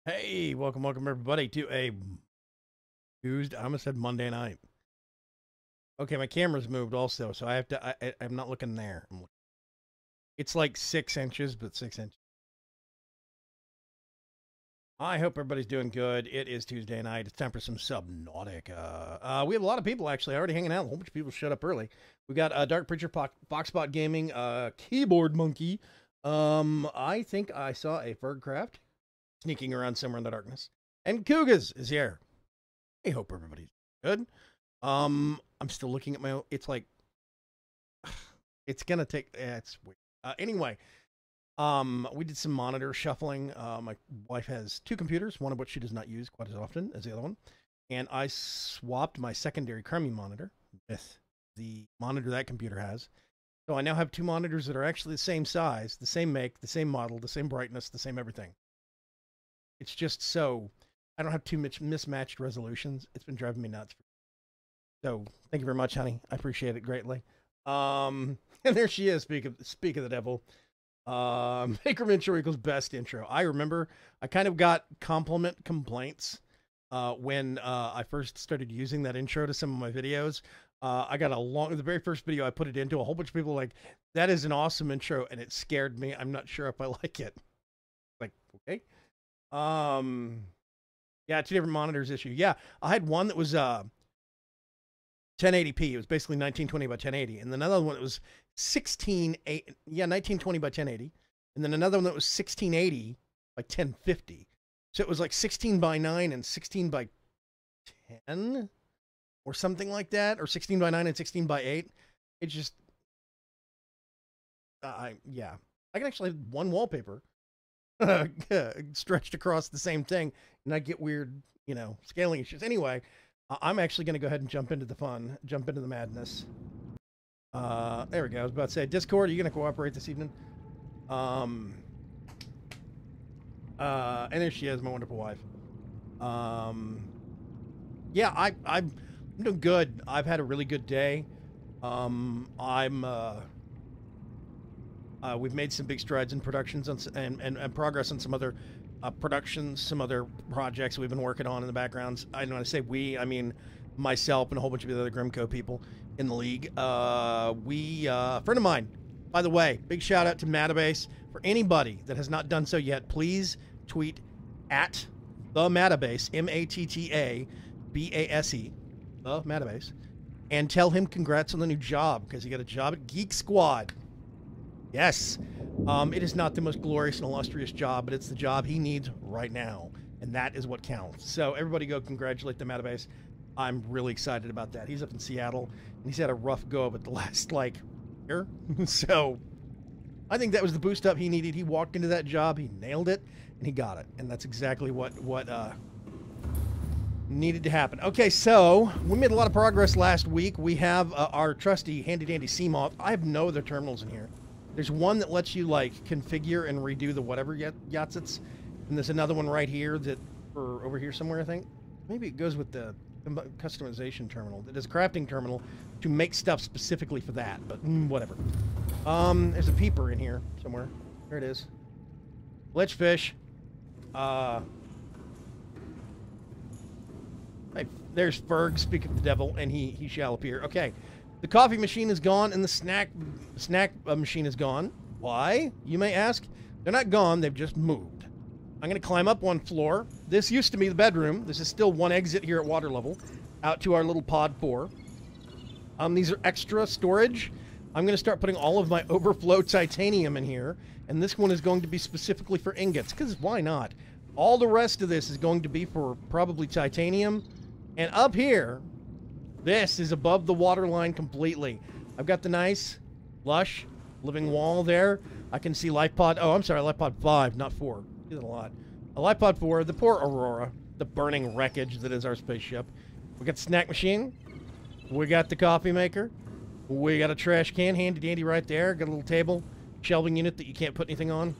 Hey, welcome everybody to a Tuesday. I almost said Monday night. Okay, my camera's moved also, so I have to. I'm not looking there. It's like 6 inches, but 6 inches. I hope everybody's doing good. It is Tuesday night. It's time for some Subnautica. We have a lot of people actually already hanging out. A whole bunch of people showed up early. We got Dark Preacher, Foxspot Gaming, Keyboard Monkey. I think I saw a Fergcraft sneaking around somewhere in the darkness. And Kugas is here. I hope everybody's good. I'm still looking at my. It's like it's gonna take. It's weird. Anyway, we did some monitor shuffling. My wife has two computers, one of which she does not use quite as often as the other one, and I swapped my secondary Crummy monitor with the monitor that computer has. So I now have two monitors that are actually the same size, the same make, the same model, the same brightness, the same everything. It's just so I don't have too much mismatched resolutions. It's been driving me nuts. So thank you very much, honey. I appreciate it greatly. And there she is. Speak of the devil. Vaygrim intro equals best intro. I remember I kind of got compliment complaints when I first started using that intro to some of my videos. I got the very first video I put it into, a whole bunch of people were like, that is an awesome intro, and it scared me. I'm not sure if I like it. Like, okay. Yeah, two different monitors issue. Yeah, I had one that was 1080p. It was basically 1920 by 1080, and then another one that was 1920 by 1080, and then another one that was 1680 by 1050. So it was like 16 by 9 and 16 by 10 or something like that, or 16 by 9 and 16 by 8. It just yeah. I can actually have one wallpaper stretched across the same thing, and I get weird, scaling issues. Anyway, I'm actually going to go ahead and jump into the fun, jump into the madness. There we go. I was about to say, Discord, are you going to cooperate this evening? And there she is, my wonderful wife. Yeah, I'm doing good. I've had a really good day. We've made some big strides in productions and progress on some other productions, some other projects we've been working on in the backgrounds. When I say we, I mean myself and a whole bunch of the other Grimco people in the league. A friend of mine, by the way, big shout out to Matabase. For anybody that has not done so yet, please tweet at the Matabase, Mattabase, the Matabase, and tell him congrats on the new job, because he got a job at Geek Squad. Yes, it is not the most glorious and illustrious job, but it's the job he needs right now, and that is what counts. So everybody go congratulate the Matabase. I'm really excited about that. He's up in Seattle, and he's had a rough go of it the last, year. So I think that was the boost up he needed. He walked into that job, he nailed it, and he got it. And that's exactly what needed to happen. Okay, so we made a lot of progress last week. We have our trusty handy-dandy CMOP. I have no other terminals in here. There's one that lets you, configure and redo the whatever Yahtsits. And there's another one right here or over here somewhere, I think. Maybe it goes with the customization terminal. It is a crafting terminal to make stuff specifically for that, but whatever. There's a peeper in here somewhere. There it is. Glitchfish. Hey, there's Ferg, speak of the devil, and he shall appear. Okay. The coffee machine is gone, and the snack machine is gone. Why, you may ask? They're not gone, they've just moved. I'm going to climb up one floor. This used to be the bedroom. This is still one exit here at water level, out to our little pod 4. These are extra storage. I'm going to start putting all of my overflow titanium in here, and this one is going to be specifically for ingots, because why not? All the rest of this is going to be for probably titanium, and up here, this is above the water line completely. I've got the nice, lush, living wall there. I can see Life Pod. Oh, I'm sorry, Life Pod 5, not 4. I do that a lot. A Life Pod 4, the poor Aurora, the burning wreckage that is our spaceship. We got the snack machine. We got the coffee maker. We got a trash can, handy dandy right there. Got a little table, shelving unit that you can't put anything on.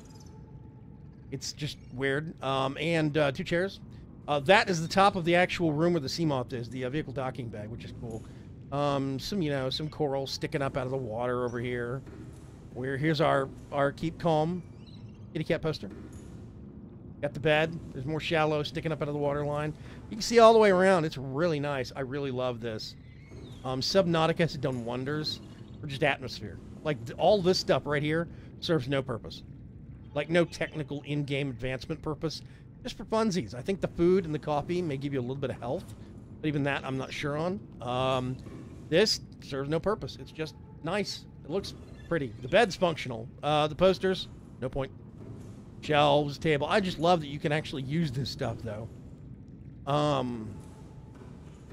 It's just weird. And 2 chairs. That is the top of the actual room where the CMOP is, the vehicle docking bag, which is cool. Some coral sticking up out of the water over here. Here's our Keep Calm kitty cat poster. Got the bed. There's more shallow sticking up out of the water line. You can see all the way around. It's really nice. I really love this. Subnautica has done wonders for just atmosphere. Like, all this stuff right here serves no purpose. Like, no technical in-game advancement purpose. Just for funsies. I think the food and the coffee may give you a little bit of health. But even that, I'm not sure on. This serves no purpose. It's just nice. It looks pretty. The bed's functional. The posters, no point. Shelves, table. I just love that you can actually use this stuff, though.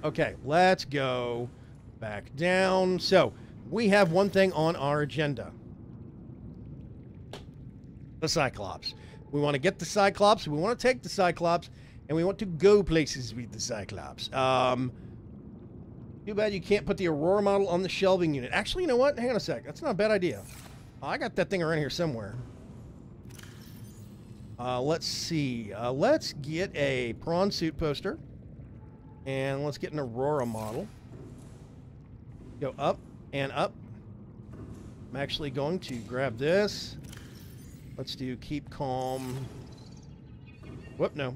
Okay, let's go back down. So, we have one thing on our agenda. The Cyclops. We want to get the Cyclops, we want to take the Cyclops, and we want to go places with the Cyclops. Too bad you can't put the Aurora model on the shelving unit. Actually, you know what? Hang on a sec. That's not a bad idea. I got that thing around here somewhere. Let's see. Let's get a prawn suit poster. And let's get an Aurora model. Go up and up. I'm actually going to grab this. Let's do keep calm. Whoop, no.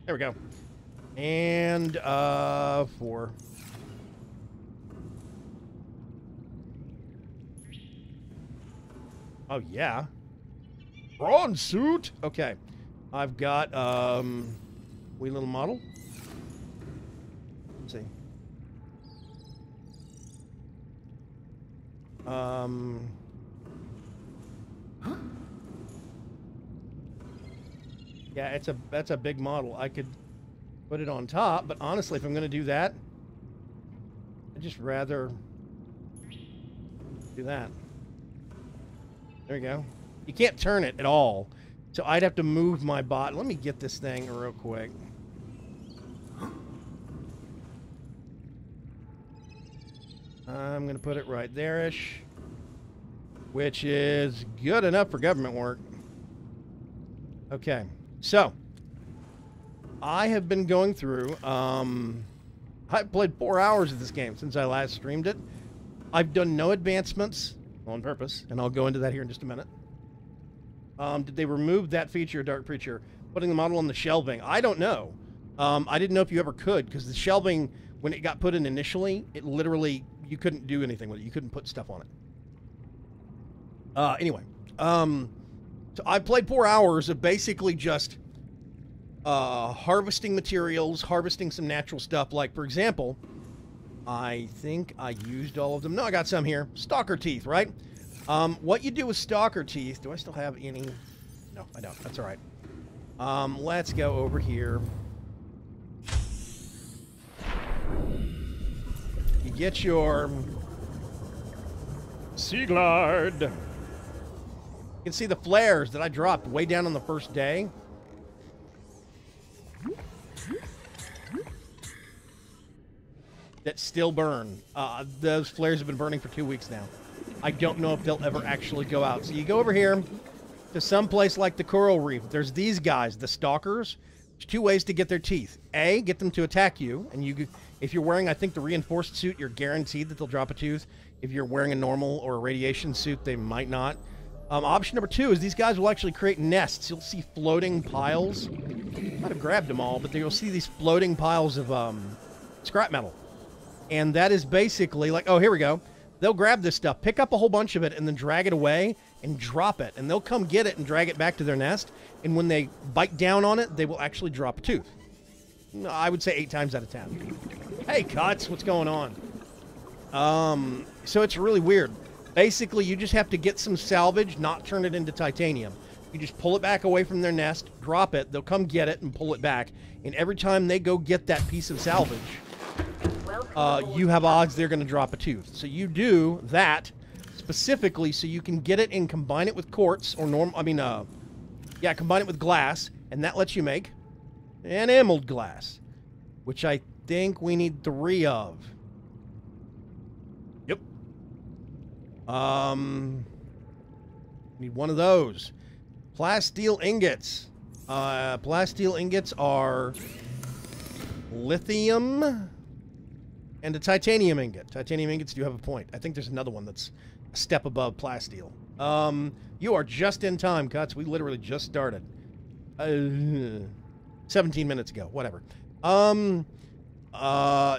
There we go. And 4. Oh, yeah. Prawn suit. Okay. I've got wee little model. Let's see. Yeah, that's a big model. I could put it on top, but honestly, if I'm going to do that, I'd just rather do that. There we go. You can't turn it at all, so I'd have to move my bot. Let me get this thing real quick. I'm going to put it right there-ish, which is good enough for government work. Okay, so I have been going through, I played 4 hours of this game since I last streamed it. I've done no advancements on purpose, and I'll go into that here in just a minute. Did they remove that feature, Dark Preacher, putting the model on the shelving? I don't know. I didn't know if you ever could, because the shelving, when it got put in initially, it literally, you couldn't do anything with it. You couldn't put stuff on it. Anyway, so I played 4 hours of basically just harvesting materials, harvesting some natural stuff. Like, for example, I think I used all of them. No, I got some here. Stalker teeth, right? What you do with stalker teeth, do I still have any? No, I don't. That's all right. Let's go over here. You get your Seaglard. You can see the flares that I dropped way down on the first day. That still burn. Those flares have been burning for 2 weeks now. I don't know if they'll ever actually go out. So you go over here to some place like the Coral Reef. There's these guys, the stalkers. There's 2 ways to get their teeth. A, get them to attack you. And you, if you're wearing, I think, the reinforced suit, you're guaranteed that they'll drop a tooth. If you're wearing a normal or a radiation suit, they might not. Option number 2 is these guys will actually create nests. You'll see floating piles. I might have grabbed them all, but you'll see these floating piles of scrap metal. And that is basically like, oh, here we go. They'll grab this stuff, pick up a whole bunch of it, and then drag it away and drop it. And they'll come get it and drag it back to their nest. And when they bite down on it, they will actually drop a tooth. I would say 8 times out of 10. Hey, Cuts, what's going on? So it's really weird. Basically, you just have to get some salvage, not turn it into titanium. You just pull it back away from their nest, drop it, they'll come get it and pull it back. And every time they go get that piece of salvage, you have odds they're going to drop a tooth. So you do that specifically so you can get it and combine it with quartz or combine it with glass, and that lets you make an emerald glass, which I think we need 3 of. Yep. Need 1 of those. Plasteel ingots. Plasteel ingots are lithium. And a titanium ingot. Titanium ingots do have a point. I think there's another one that's a step above plasteel. You are just in time, Cuts. We literally just started. 17 minutes ago. Whatever.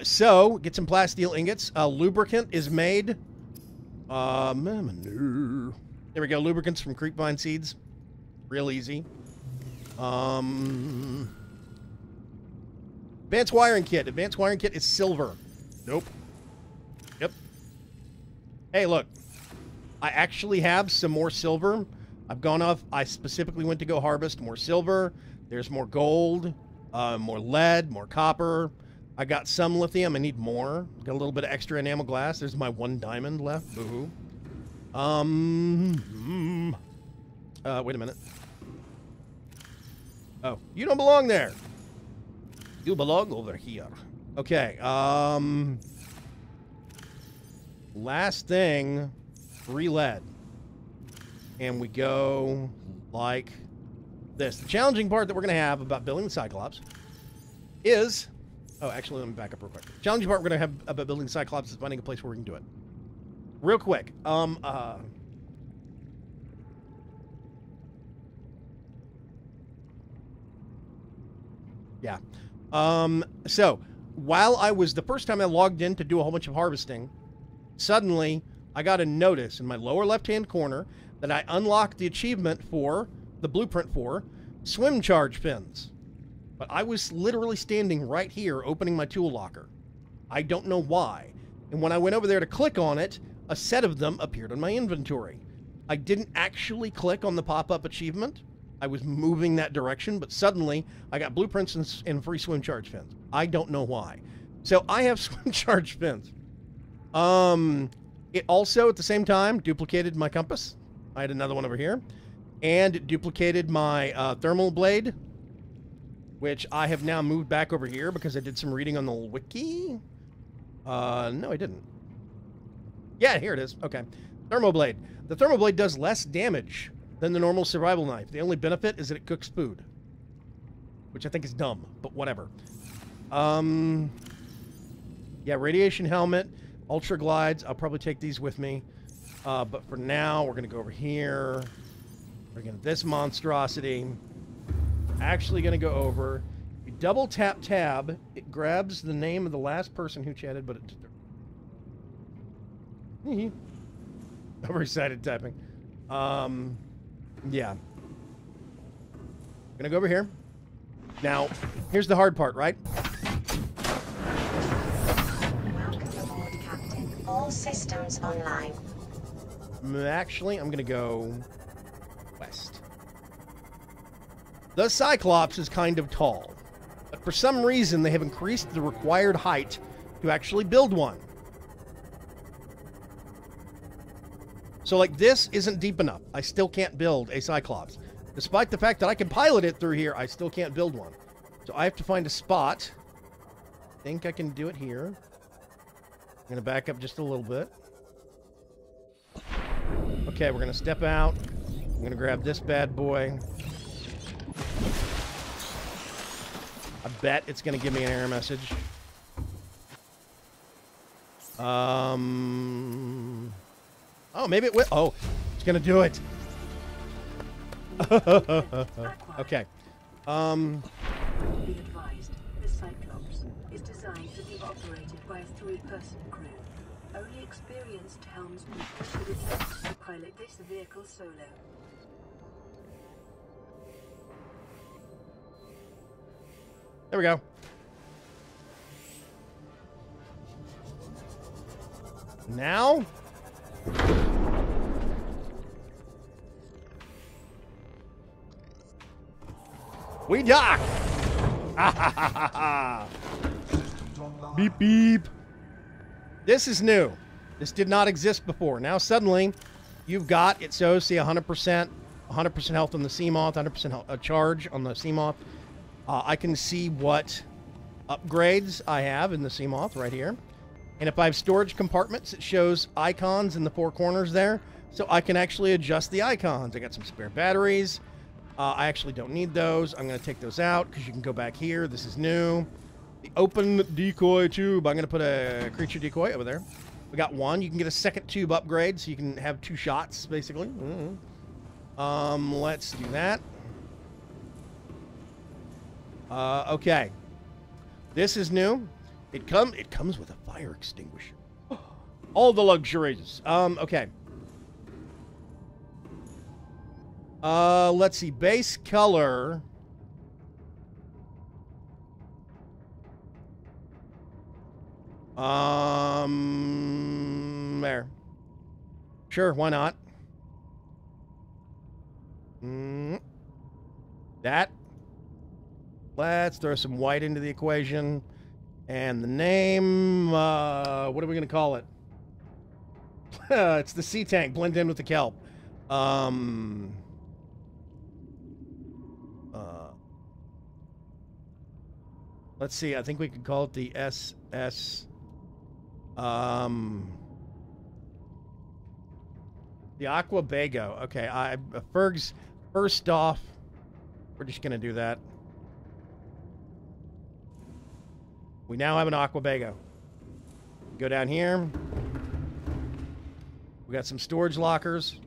So, get some plasteel ingots. Lubricant is made. There we go. Lubricants from creepvine seeds. Real easy. Advanced wiring kit. Advanced wiring kit is silver. Nope. Yep. Hey, look. I actually have some more silver. I've gone off. I specifically went to go harvest more silver. There's more gold, more lead, more copper. I got some lithium. I need more. Got a little bit of extra enamel glass. There's my 1 diamond left. Boo-hoo. Wait a minute. Oh, you don't belong there. You belong over here. Okay, last thing, 3 lead. And we go like this. The challenging part that we're going to have about building the Cyclops is... Oh, actually, let me back up real quick. The challenging part we're going to have about building the Cyclops is finding a place where we can do it. Real quick. Yeah. So, while I was... The first time I logged in to do a whole bunch of harvesting, suddenly I got a notice in my lower left-hand corner that I unlocked the achievement for, the blueprint for, swim charge fins. But I was literally standing right here opening my tool locker. I don't know why. And when I went over there to click on it, a set of them appeared on my inventory. I didn't actually click on the pop-up achievement. I was moving that direction, but suddenly I got blueprints and free swim charge fins. I don't know why. So I have swim charge fins. It also, at the same time, duplicated my compass. I had another one over here. And it duplicated my thermal blade, which I have now moved back over here because I did some reading on the wiki. No, I didn't. Yeah, here it is. Okay. Thermoblade. The thermoblade does less damage than the normal survival knife. The only benefit is that it cooks food, which I think is dumb, but whatever. Yeah, radiation helmet, ultra glides. I'll probably take these with me. But for now, we're going to go over here. We're going to this monstrosity. Actually going to go over. You double tap tab. It grabs the name of the last person who chatted, but it... Overexcited typing. Yeah. Gonna go over here. Now, here's the hard part, right? Welcome aboard, Captain. All systems online. Actually, I'm gonna go west. The Cyclops is kind of tall, but for some reason they have increased the required height to actually build one. So, like, this isn't deep enough. I still can't build a Cyclops. Despite the fact that I can pilot it through here, I still can't build one. So I have to find a spot. I think I can do it here. I'm going to back up just a little bit. Okay, we're going to step out. I'm going to grab this bad boy. I bet it's going to give me an error message. Oh, maybe it will. Oh, it's going to do it. Okay. Be advised, the Cyclops is designed to be operated by a 3-person crew. Only experienced helmsmen should attempt to pilot this vehicle solo. There we go. Now... we dock! Beep, beep. This is new. This did not exist before. Now suddenly, you've got, it shows, see, 100% health on the Seamoth, 100% charge on the Seamoth. I can see what upgrades I have in the Seamoth right here. And if I have storage compartments, it shows icons in the 4 corners there. So I can actually adjust the icons. I got some spare batteries. I actually don't need those. I'm going to take those out because you can go back here. This is new. The open decoy tube. I'm going to put a creature decoy over there. We got one. You can get a second tube upgrade, so you can have 2 shots, basically. Let's do that. Okay. This is new. It comes with a fire extinguisher. All the luxuries. Okay. Let's see. Base color. There. Sure, why not? That. Let's throw some white into the equation. And the name, what are we going to call it? It's the sea tank. Blend in with the kelp. Let's see. I think we could call it the SS. The Aqua Bago. Okay, Ferg's first off. We're just gonna do that. We now have an Aqua Bago. Go down here. We got some storage lockers.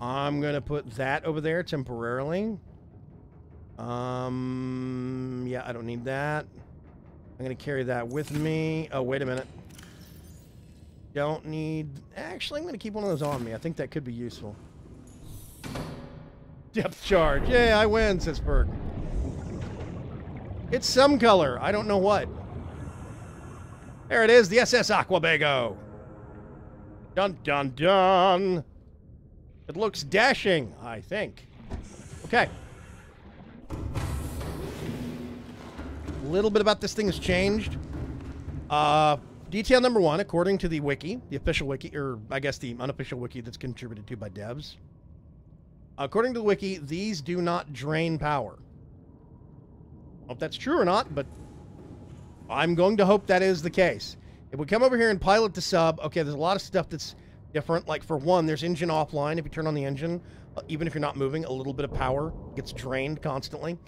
I'm gonna put that over there temporarily. Yeah, I don't need that. I'm gonna carry that with me. Oh, wait a minute. Don't need... Actually, I'm gonna keep one of those on me. I think that could be useful. Depth charge. Yay, I win, says Ferg. It's some color. I don't know what. There it is, the SS Aquabago. Dun, dun, dun. It looks dashing, I think. Okay. A little bit about this thing has changed. Detail number 1, according to the wiki, the official wiki, or I guess the unofficial wiki that's contributed to by devs. According to the wiki, these do not drain power. I don't know if that's true or not, but I'm going to hope that is the case. If we come over here and pilot the sub, okay, there's a lot of stuff that's different. Like, for one, there's engine offline. If you turn on the engine, even if you're not moving, a little bit of power gets drained constantly.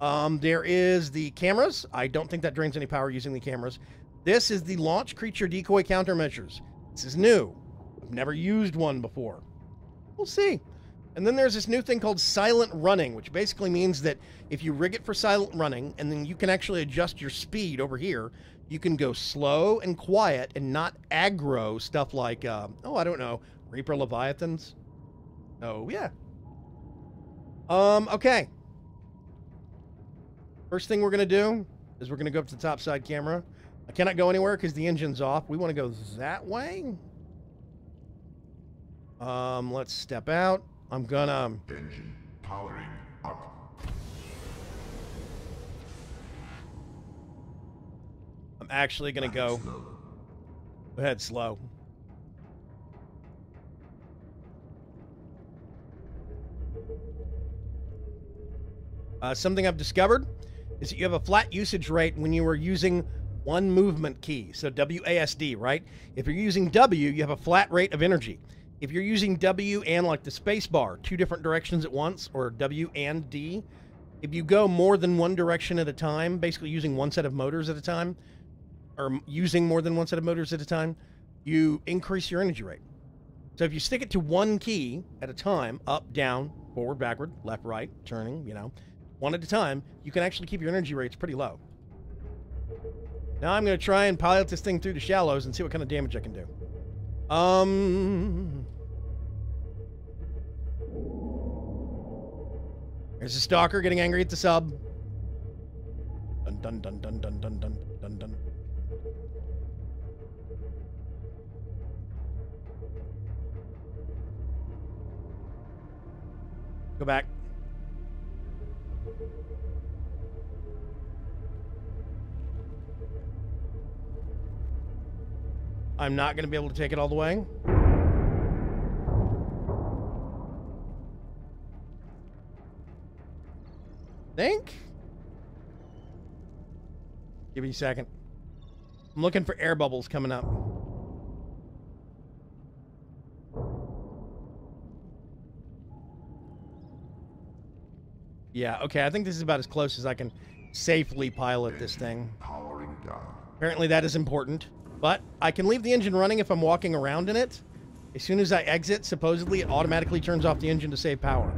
There is the cameras. I don't think that drains any power using the cameras. This is the launch creature decoy countermeasures. This is new. I've never used one before. We'll see. And then there's this new thing called silent running, which basically means that if you rig it for silent running, and then you can actually adjust your speed over here, you can go slow and quiet and not aggro stuff like, oh, I don't know, Reaper Leviathans. Oh, yeah. Okay. First thing we're going to do is we're going to go up to the top side camera. I cannot go anywhere because the engine's off. We want to go that way. Let's step out. I'm gonna... Engine powering up. I'm actually gonna go... Go ahead, slow. Something I've discovered is that you have a flat usage rate when you are using one movement key. So WASD, right? If you're using W, you have a flat rate of energy. If you're using W and like the space bar, 2 different directions at once, or W and D, if you go more than one direction at a time, basically using one set of motors at a time, or using more than one set of motors at a time, you increase your energy rate. So if you stick it to one key at a time, up, down, forward, backward, left, right, turning, you know, one at a time, you can actually keep your energy rates pretty low. Now I'm going to try and pilot this thing through the shallows and see what kind of damage I can do. There's a stalker getting angry at the sub. Dun dun dun dun dun dun dun dun dun. Go back. I'm not going to be able to take it all the way. Think? Give me a second. I'm looking for air bubbles coming up. Yeah, okay, I think this is about as close as I can safely pilot this thing. Powering down. Apparently that is important, but I can leave the engine running if I'm walking around in it. As soon as I exit, supposedly it automatically turns off the engine to save power.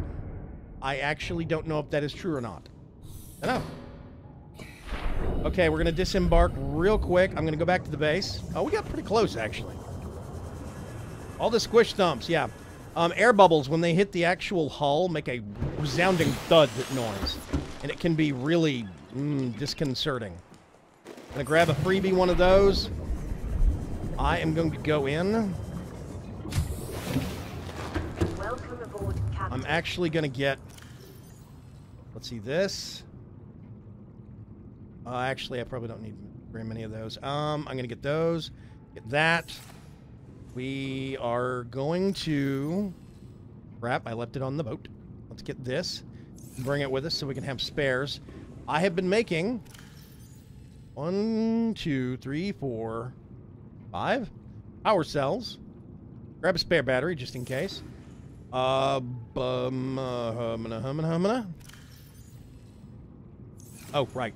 I actually don't know if that is true or not. I don't know. Okay, we're going to disembark real quick. I'm going to go back to the base. Oh, we got pretty close, actually. All the squish thumps, yeah. Air bubbles, when they hit the actual hull, make a resounding thud noise. And it can be really disconcerting. I'm going to grab a freebie one of those. I am going to go in. Welcome aboard, Captain. I'm actually going to get... Let's see, this. Actually, I probably don't need very many of those. I'm going to get those. Get that. We are going to... Crap, I left it on the boat. Let's get this. Bring it with us so we can have spares. I have been making 1, 2, 3, 4, 5 power cells. Grab a spare battery just in case. Oh, right.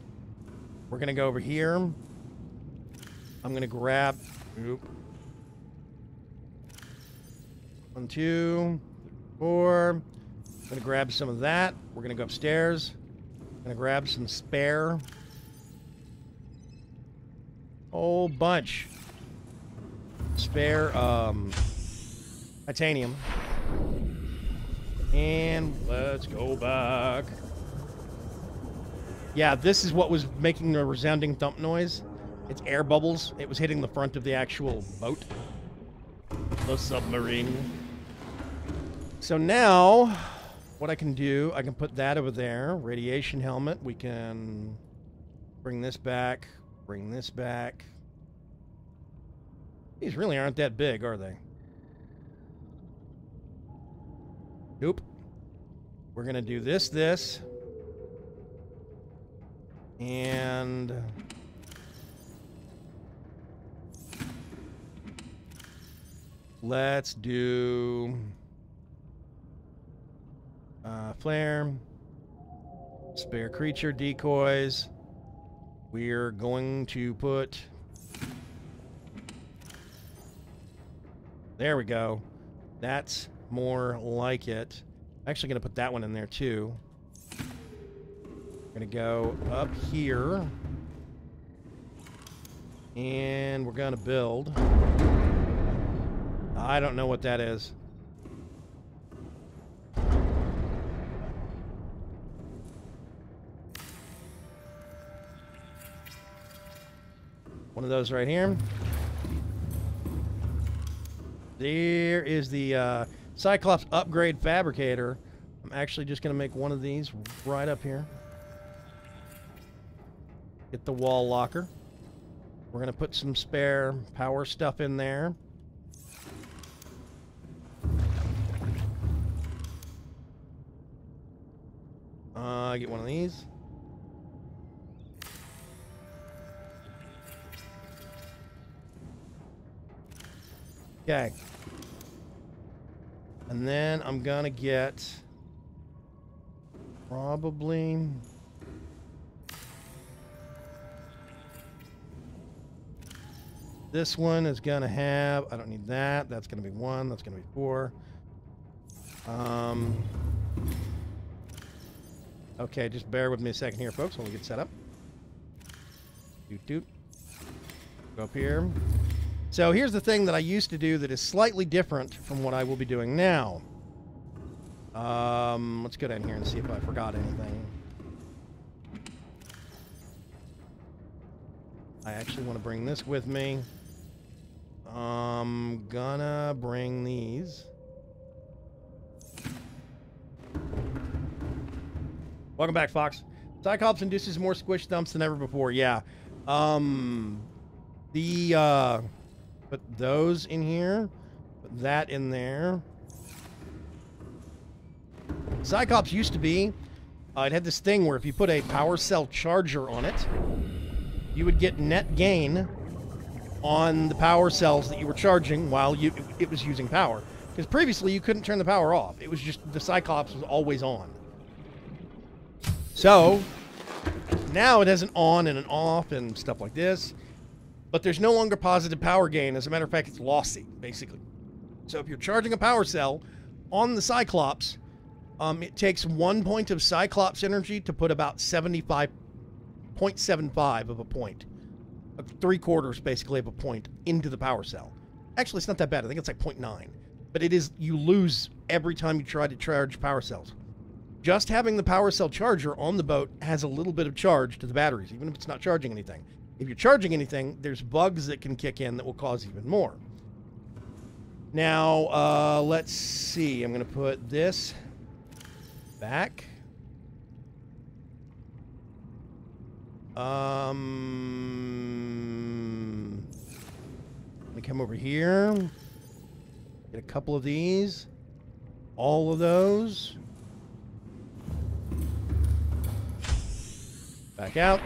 We're going to go over here. I'm going to grab... Oop. 1, 2, 4. I'm going to grab some of that. We're going to go upstairs. I'm going to grab some spare. Whole bunch. Spare titanium. And let's go back. Yeah, this is what was making the resounding thump noise. It's air bubbles. It was hitting the front of the actual boat. The submarine. So now, what I can do, I can put that over there. Radiation helmet. We can bring this back. Bring this back. These really aren't that big, are they? Nope. We're going to do this. And... let's do... flare. Spare creature decoys. We're going to put... there we go. That's more like it. I'm actually going to put that one in there too. We're going to go up here. And we're going to build. I don't know what that is. One of those right here. There is the Cyclops upgrade fabricator. I'm actually just going to make one of these right up here. Get the wall locker. We're going to put some spare power stuff in there. Get one of these. Okay. And then I'm gonna get probably this one is gonna have, I don't need that. That's gonna be 1, that's gonna be 4. Okay, just bear with me a second here, folks, while we get set up. Doot. Go up here. So here's the thing that I used to do that is slightly different from what I will be doing now. Let's go down here and see if I forgot anything. I actually want to bring this with me. I'm gonna bring these. Welcome back, Fox. Cyclops induces more squish thumps than ever before. Yeah. Put those in here. Put that in there. Cyclops used to be, it had this thing where if you put a power cell charger on it, you would get net gain on the power cells that you were charging while it was using power. Because previously you couldn't turn the power off. It was just, the Cyclops was always on. So, Now it has an on and an off and stuff like this, but there's no longer positive power gain. As a matter of fact, it's lossy, basically. So if you're charging a power cell on the Cyclops, it takes 1 point of Cyclops energy to put about 0.75 of a point. 3/4 basically of a point into the power cell. Actually, it's not that bad. I think it's like 0.9. But it is, you lose every time you try to charge power cells. Just having the power cell charger on the boat has a little bit of charge to the batteries, even if it's not charging anything. If you're charging anything, there's bugs that can kick in that will cause even more. Now, let's see. I'm going to put this back. Let me come over here. Get a couple of these. All of those. Back out.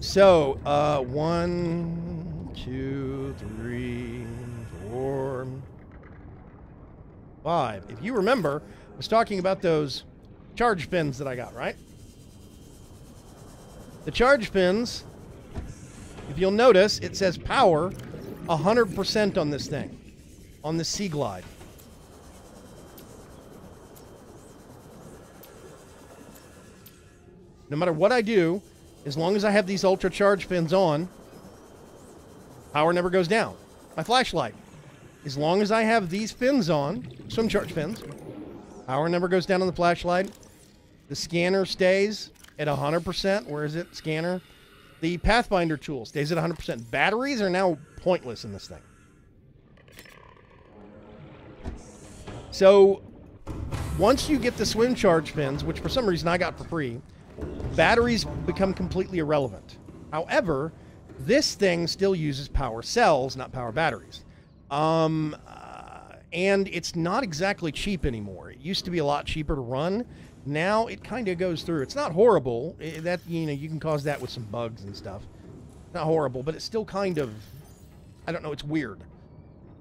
So, 1, 2, 3, 4, 5. If you remember, I was talking about those charge pins that I got, right? The charge pins, if you'll notice, it says power 100% on this thing, on the Sea Glide. No matter what I do, as long as I have these ultra charge pins on, power never goes down. My flashlight, as long as I have these pins on, swim charge pins, power never goes down on the flashlight. The scanner stays at 100%. Where is it? Scanner. The Pathfinder tool stays at 100%. Batteries are now pointless in this thing. So, once you get the swim charge pins, which for some reason I got for free, batteries become completely irrelevant. However, this thing still uses power cells, not power batteries. And it's not exactly cheap anymore. It used to be a lot cheaper to run. Now it kind of goes through. It's not horrible. That, you know, you can cause that with some bugs and stuff. Not horrible, but it's still kind of, I don't know, it's weird.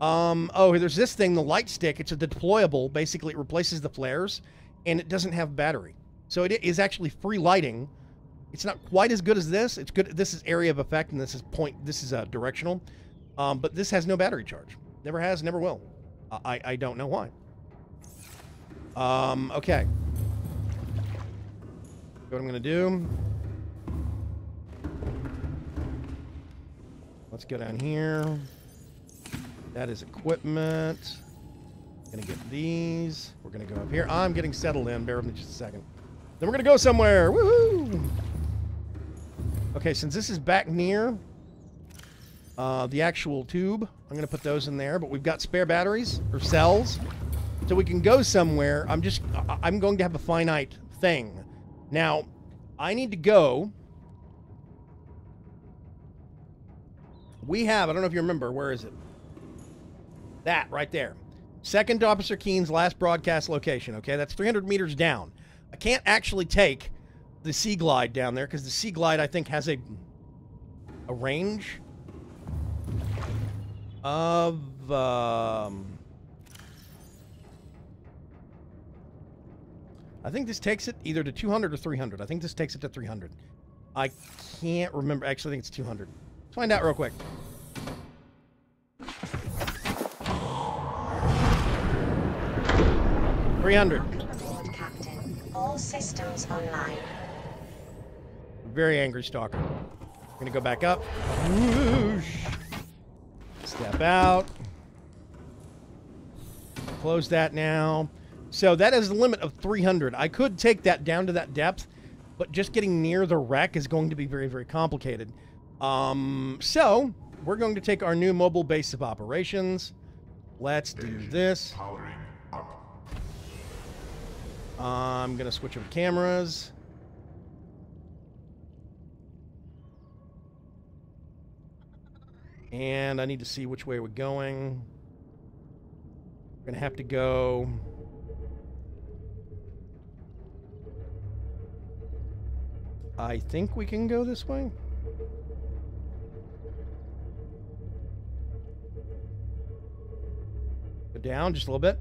Oh, there's this thing, the light stick. It's a deployable. Basically, it replaces the flares, and it doesn't have battery. So it is actually free lighting. It's not quite as good as this. It's good. This is area of effect, and this is directional. But this has no battery charge. Never has, never will. I don't know why. Okay. What I'm going to do. Let's go down here. That is equipment. Going to get these. We're going to go up here. I'm getting settled in. Bear with me just a second. Then we're going to go somewhere. Woohoo! Okay, since this is back near the actual tube, I'm going to put those in there. But we've got spare batteries or cells, so we can go somewhere. I'm going to have a finite thing. Now, I need to go. We have, I don't know if you remember, where is it? That, right there. Second to Officer Keen's last broadcast location, okay? That's 300 meters down. I can't actually take the Sea Glide down there, because the Sea Glide, I think, has a range of... I think this takes it either to 200 or 300. I think this takes it to 300. I can't remember. Actually, I think it's 200. Let's find out real quick. Report, Captain. All systems online. Very angry stalker. We're gonna go back up. Whoosh. Step out. Close that now. So that is the limit of 300. I could take that down to that depth, but just getting near the wreck is going to be very, very complicated. So we're going to take our new mobile base of operations. Let's do this. Powering up. I'm going to switch over cameras. And I need to see which way we're going. We're going to have to go... I think we can go this way. Go down just a little bit.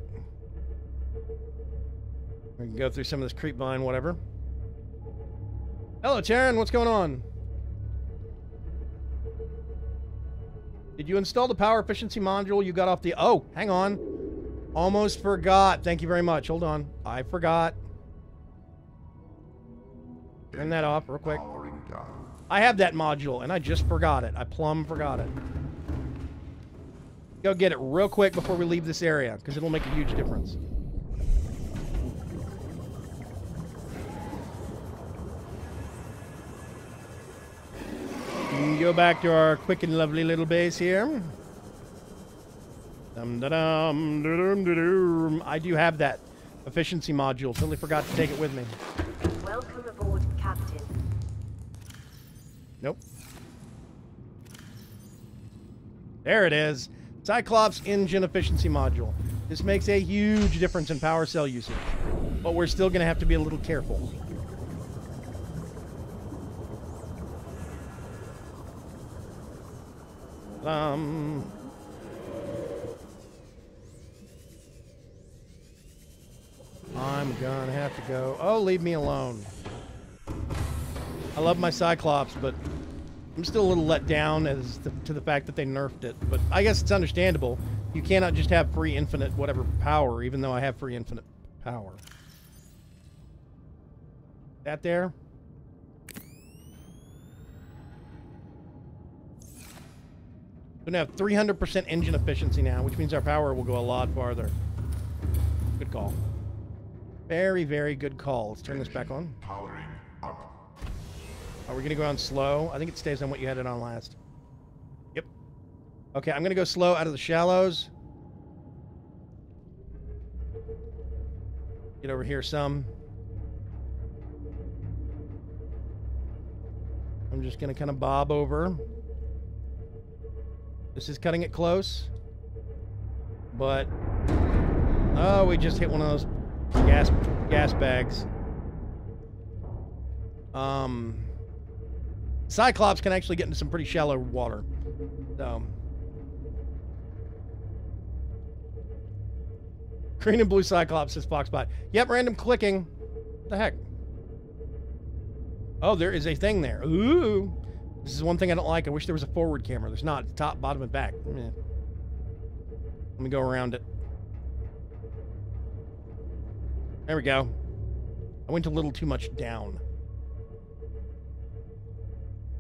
We can go through some of this creep vine, whatever. Hello, Taryn. What's going on? Did you install the power efficiency module you got off the... Oh, hang on. Almost forgot. Thank you very much. Hold on. I forgot. Turn that off real quick. Powering down. I have that module, and I just forgot it. I plumb forgot it. Go get it real quick before we leave this area, because it'll make a huge difference. Go back to our quick and lovely little base here. Dum-da-dum, I do have that efficiency module. Totally forgot to take it with me. Welcome aboard, Captain. Nope. There it is. Cyclops engine efficiency module. This makes a huge difference in power cell usage. But we're still going to have to be a little careful. I'm gonna have to go. Oh, leave me alone. I love my Cyclops, but I'm still a little let down to the fact that they nerfed it. But I guess it's understandable. You cannot just have free infinite whatever power, even though I have free infinite power. That there? We're gonna have 300% engine efficiency now, which means our power will go a lot farther. Good call. Very, very good call. Let's turn this back on. Powering up. Are we going to go on slow? I think it stays on what you had it on last. Yep. Okay, I'm going to go slow out of the shallows. Get over here some. I'm just going to kind of bob over. This is cutting it close. But... oh, we just hit one of those gas bags. Cyclops can actually get into some pretty shallow water. So green and blue Cyclops, says Foxbot. Yep, random clicking. What the heck? Oh, there is a thing there. Ooh. This is one thing I don't like. I wish there was a forward camera. There's not. It's top, bottom, and back. Let me go around it. There we go. I went a little too much down.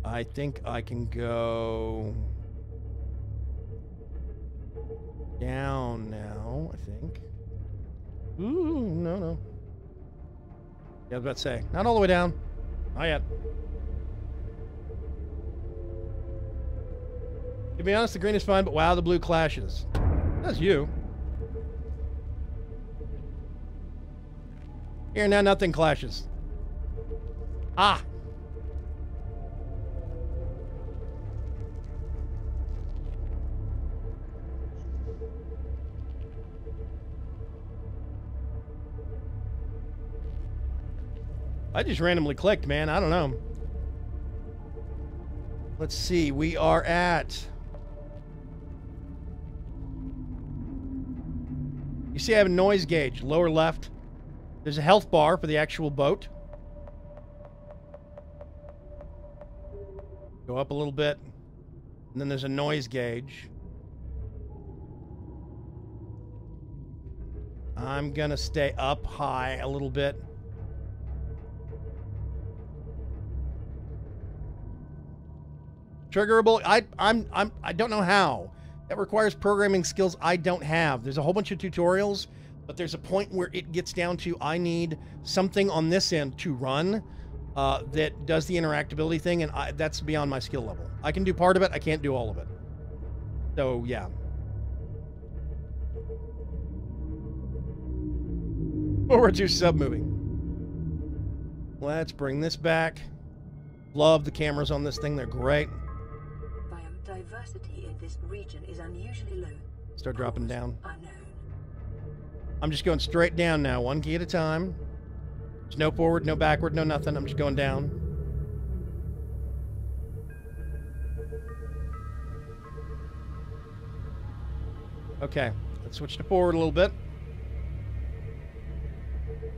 I think I can go down now, I think. Ooh, no. Yeah, I was about to say. Not all the way down. Not yet. To be honest, the green is fine, but wow, the blue clashes. That's you. Here, now nothing clashes. Ah! I just randomly clicked, man. I don't know. Let's see. We are at... you see I have a noise gauge, lower left. There's a health bar for the actual boat. Go up a little bit. And then there's a noise gauge. I'm gonna stay up high a little bit. Triggerable, I don't know how. That requires programming skills I don't have. There's a whole bunch of tutorials, but there's a point where it gets down to I need something on this end to run that does the interactability thing, and that's beyond my skill level. I can do part of it, I can't do all of it. So, yeah. Forward to sub-moving. Let's bring this back. Love the cameras on this thing, they're great. Biodiversity in this region is unusually low. Start dropping down. Unknown. I'm just going straight down now, one key at a time. There's no forward, no backward, no nothing. I'm just going down. Okay, let's switch to forward a little bit.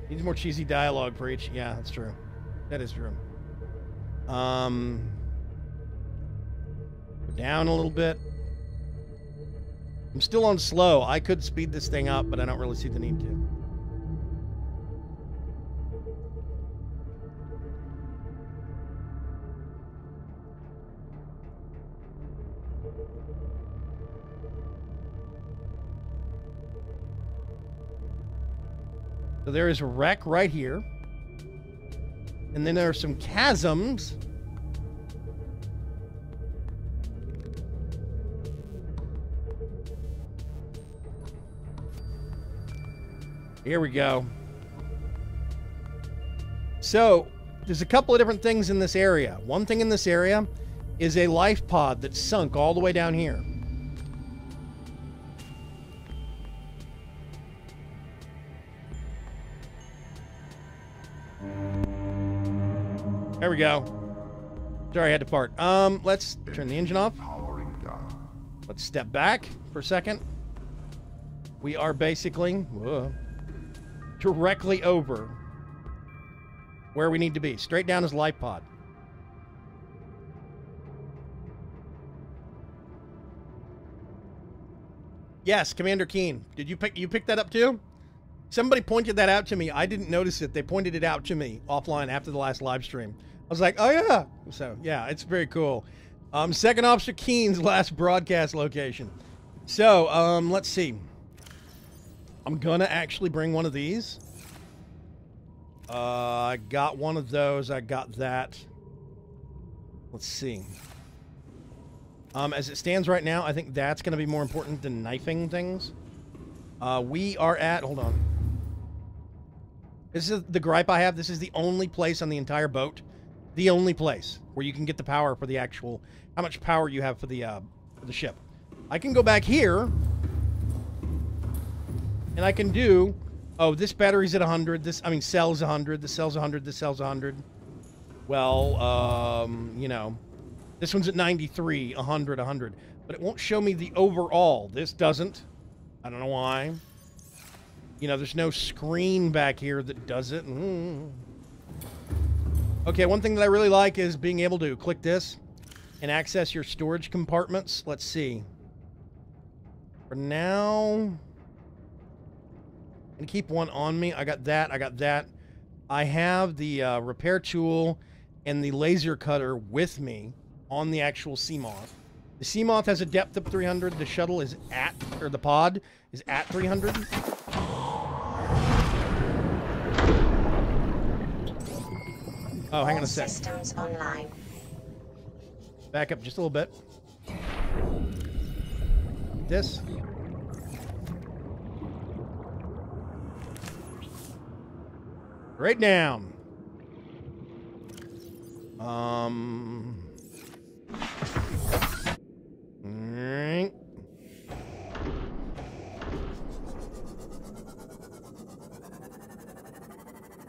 Needs more cheesy dialogue for each. Yeah, that's true. That is true. Down a little bit. I'm still on slow. I could speed this thing up, but I don't really see the need to. So there is a wreck right here. And then there are some chasms. Here we go. So, there's a couple of different things in this area. One thing in this area is a life pod that's sunk all the way down here. There we go. Sorry, I had to fart. Let's turn the engine off. Let's step back for a second. We are basically directly over where we need to be. Straight down is life pod. Yes, Commander Keen. Did you pick that up too? Somebody pointed that out to me. I didn't notice it. They pointed it out to me offline after the last live stream. I was like, oh yeah. So yeah, it's very cool. Second Officer Keen's last broadcast location. So let's see. I'm gonna actually bring one of these. I got one of those. I got that. Let's see. As it stands right now, I think that's gonna be more important than knifing things. We are at. Hold on. This is the gripe I have. This is the only place on the entire boat, the only place where you can get the power for the actual, how much power you have for the ship. I can go back here, and I can do, oh, this battery's at 100. Cell's 100. This cell's 100. This cell's 100. Well, you know, this one's at 93, 100, 100. But it won't show me the overall. This doesn't. I don't know why. You know, there's no screen back here that does it. Okay, one thing that I really like is being able to click this and access your storage compartments. Let's see. For now, I'm gonna keep one on me. I got that. I got that. I have the repair tool and the laser cutter with me on the actual Seamoth. The Seamoth has a depth of 300. The shuttle is at, or the pod is at 300. Oh, hang on a sec. Systems online. Back up just a little bit. This. Right down.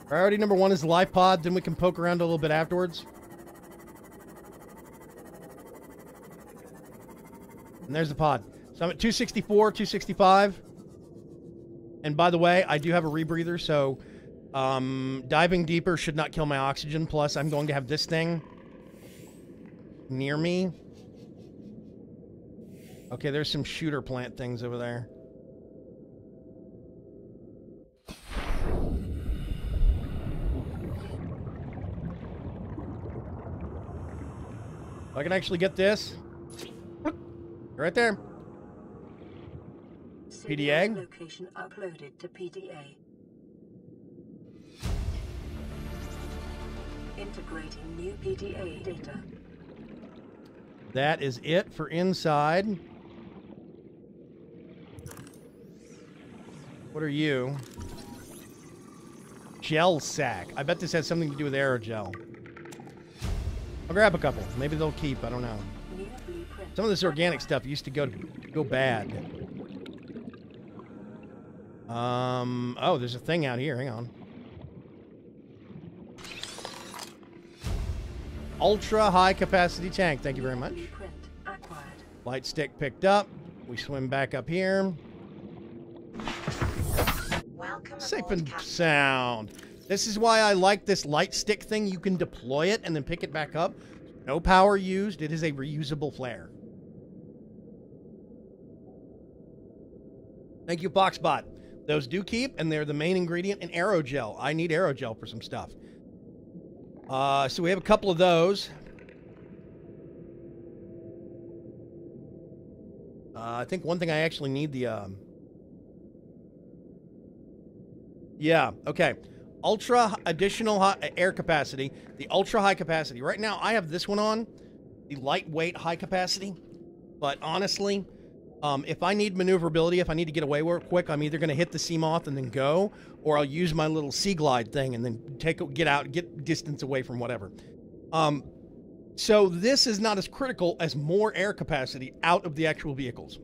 Priority number 1 is the life pod, then we can poke around a little bit afterwards. And there's the pod. So I'm at 264, 265. And by the way, I do have a rebreather, so diving deeper should not kill my oxygen. Plus, I'm going to have this thing near me. Okay, there's some shooter plant things over there. I can actually get this. Right there. PDA. Location uploaded to PDA. Integrating new PDA data. That is it for inside. What are you? Gel sack. I bet this has something to do with aerogel. I'll grab a couple. Maybe they'll keep. I don't know. Some of this organic stuff used to go bad. Oh, there's a thing out here. Hang on. Ultra high capacity tank. Thank you very much. Light stick picked up. We swim back up here. Welcome Safe aboard, and Captain. sound. This is why I like this light stick thing. You can deploy it and then pick it back up. No power used. It is a reusable flare. Thank you, Boxbot. Those do keep, and they're the main ingredient in aerogel. I need aerogel for some stuff. So we have a couple of those. I think one thing I actually need the... Yeah, okay. Ultra additional air capacity. The ultra high capacity. Right now, I have this one on. The lightweight high capacity. But honestly, if I need maneuverability, if I need to get away quick, I'm either going to hit the Seamoth and then go, or I'll use my little Sea Glide thing and then get distance away from whatever. So this is not as critical as more air capacity out of the actual vehicles.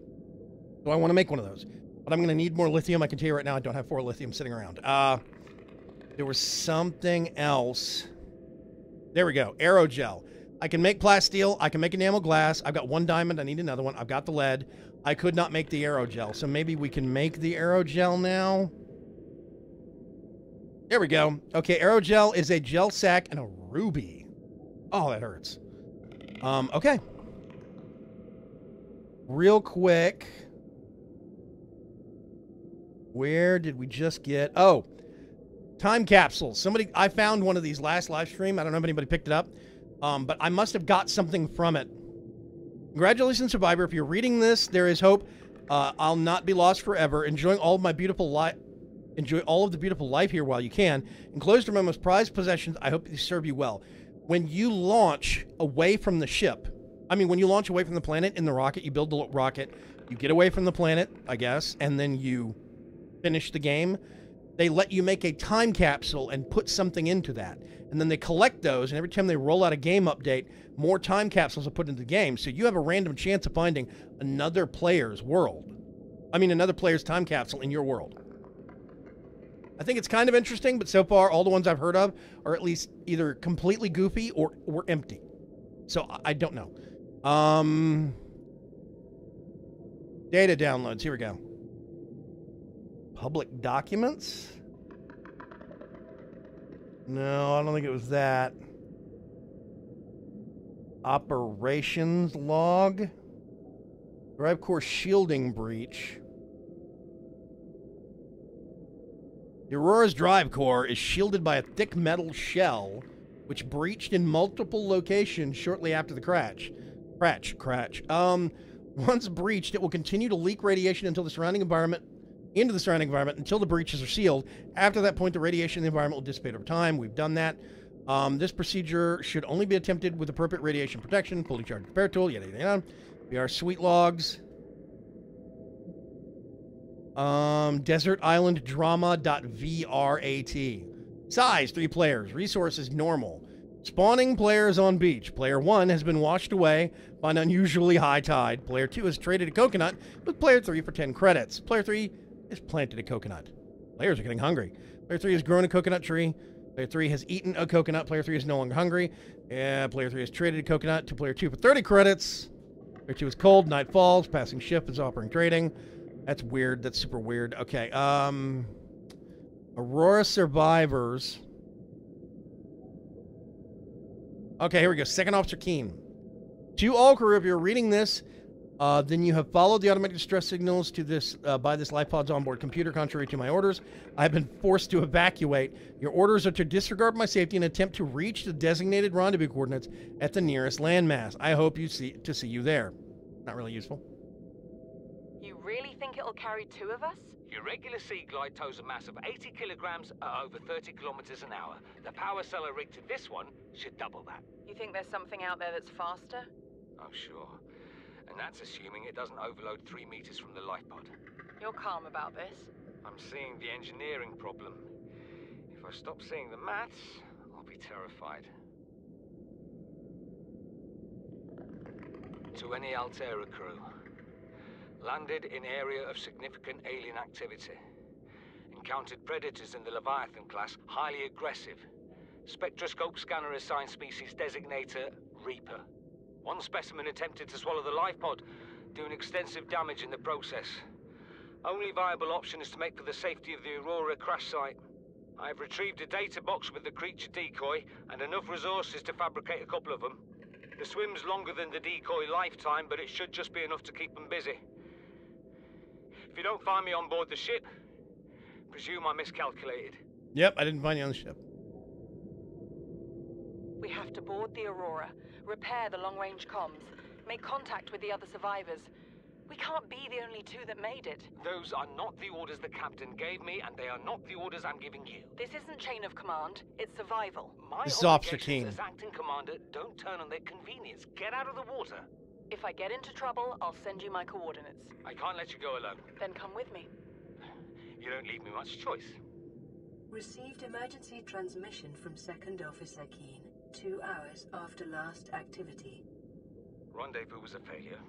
So I want to make one of those. But I'm going to need more lithium. I can tell you right now I don't have 4 lithium sitting around. There was something else. There we go. Aerogel. I can make plasteel. I can make enamel glass. I've got 1 diamond. I need another one. I've got the lead. I could not make the aerogel. So maybe we can make the aerogel now. There we go. Okay, aerogel is a gel sack and a ruby. Oh, that hurts. Okay. Real quick. Where did we just get... Oh, time capsules. I found one of these last live stream. I don't know if anybody picked it up. But I must have got something from it. Congratulations, Survivor. If you're reading this, there is hope. I'll not be lost forever. Enjoy all of the beautiful life here while you can. Enclosed are my most prized possessions. I hope these serve you well. When you launch away from the ship, when you launch away from the planet in the rocket, you build the rocket, you get away from the planet, I guess, and then you finish the game. They let you make a time capsule and put something into that. And then they collect those, and every time they roll out a game update, more time capsules are put into the game. So you have a random chance of finding another player's world. Another player's time capsule in your world. I think it's kind of interesting, but so far, all the ones I've heard of are at least either completely goofy or empty. So I don't know. Data downloads. Here we go. Public documents? No, I don't think it was that. Operations log. Drive core shielding breach. The Aurora's drive core is shielded by a thick metal shell, which breached in multiple locations shortly after the crash. Once breached, it will continue to leak radiation into the surrounding environment until the breaches are sealed. After that point, the radiation in the environment will dissipate over time. We've done that. This procedure should only be attempted with appropriate radiation protection, fully charged repair tool, yada, yada, yada. VR suite logs. Desert Island Drama.vrat. Size, 3 players. Resources, normal. Spawning players on beach. Player 1 has been washed away by an unusually high tide. Player 2 has traded a coconut with Player 3 for 10 credits. Player 3 has planted a coconut. Players are getting hungry. Player 3 has grown a coconut tree. Player 3 has eaten a coconut. Player 3 is no longer hungry. Player 3 has traded a coconut to Player 2 for 30 credits. Player 2 is cold. Night falls. Passing ship is offering trading. That's weird. That's super weird. Okay. Aurora survivors. Okay, here we go. Second Officer Keen. To all crew, if you're reading this, then you have followed the automatic distress signals to this by this LifePod's onboard computer. Contrary to my orders, I have been forced to evacuate. Your orders are to disregard my safety and attempt to reach the designated rendezvous coordinates at the nearest landmass. I hope to see you there. Not really useful. You really think it'll carry 2 of us? Your regular Sea Glide tows a mass of 80 kilograms at over 30 kilometers an hour. The power cellar rigged to this one should double that. You think there's something out there that's faster? Oh, sure. And that's assuming it doesn't overload 3 meters from the lifepod. You're calm about this? I'm seeing the engineering problem. If I stop seeing the maths, I'll be terrified. To any Altera crew. Landed in area of significant alien activity. Encountered predators in the Leviathan class, highly aggressive. Spectroscope scanner assigned species designator Reaper. One specimen attempted to swallow the lifepod, doing extensive damage in the process. Only viable option is to make for the safety of the Aurora crash site. I've retrieved a data box with the creature decoy and enough resources to fabricate a couple of them. The swim's longer than the decoy lifetime, but it should just be enough to keep them busy. If you don't find me on board the ship, presume I miscalculated. Yep, I didn't find you on the ship. We have to board the Aurora, repair the long-range comms, make contact with the other survivors. We can't be the only two that made it. Those are not the orders the captain gave me, and they are not the orders I'm giving you. This isn't chain of command, it's survival. My This is Officer obligations Keene. as acting commander don't turn on their convenience. Get out of the water. If I get into trouble, I'll send you my coordinates. I can't let you go alone. Then come with me. You don't leave me much choice. Received emergency transmission from Second Officer Keene 2 hours after last activity. Rendezvous was a failure.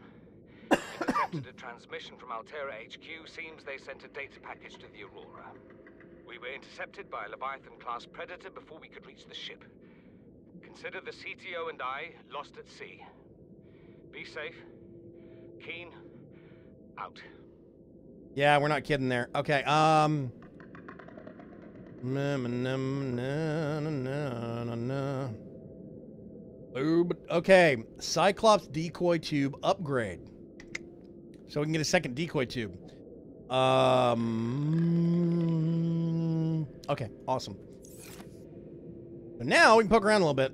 Intercepted a transmission from Altera HQ. Seems they sent a data package to the Aurora. We were intercepted by a Leviathan-class predator before we could reach the ship. Consider the CTO and I lost at sea. Be safe. Keene, out. Yeah, we're not kidding there. Okay, okay, Cyclops decoy tube upgrade. So we can get a second decoy tube. Okay, awesome. So now we can poke around a little bit.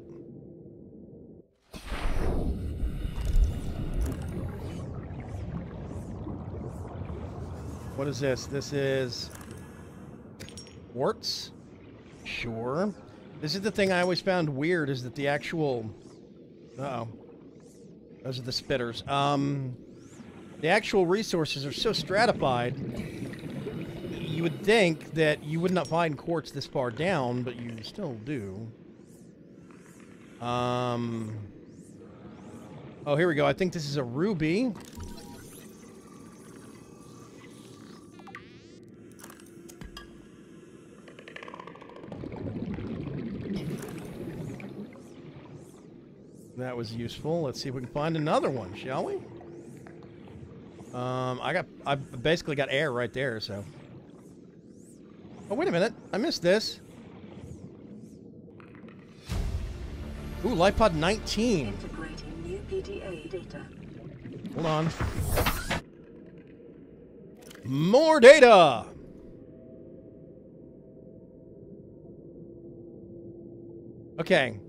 What is this? This is quartz. Sure. This is the thing I always found weird, is that the actual... Uh-oh. Those are the spitters. The actual resources are so stratified, you would think that you would not find quartz this far down, but you still do. Oh, here we go. I think this is a ruby. That was useful. Let's see if we can find another one, shall we? I basically got air right there, so. Oh, wait a minute. I missed this. Ooh, LifePod 19. Integrating new PDA data. Hold on. More data! Okay.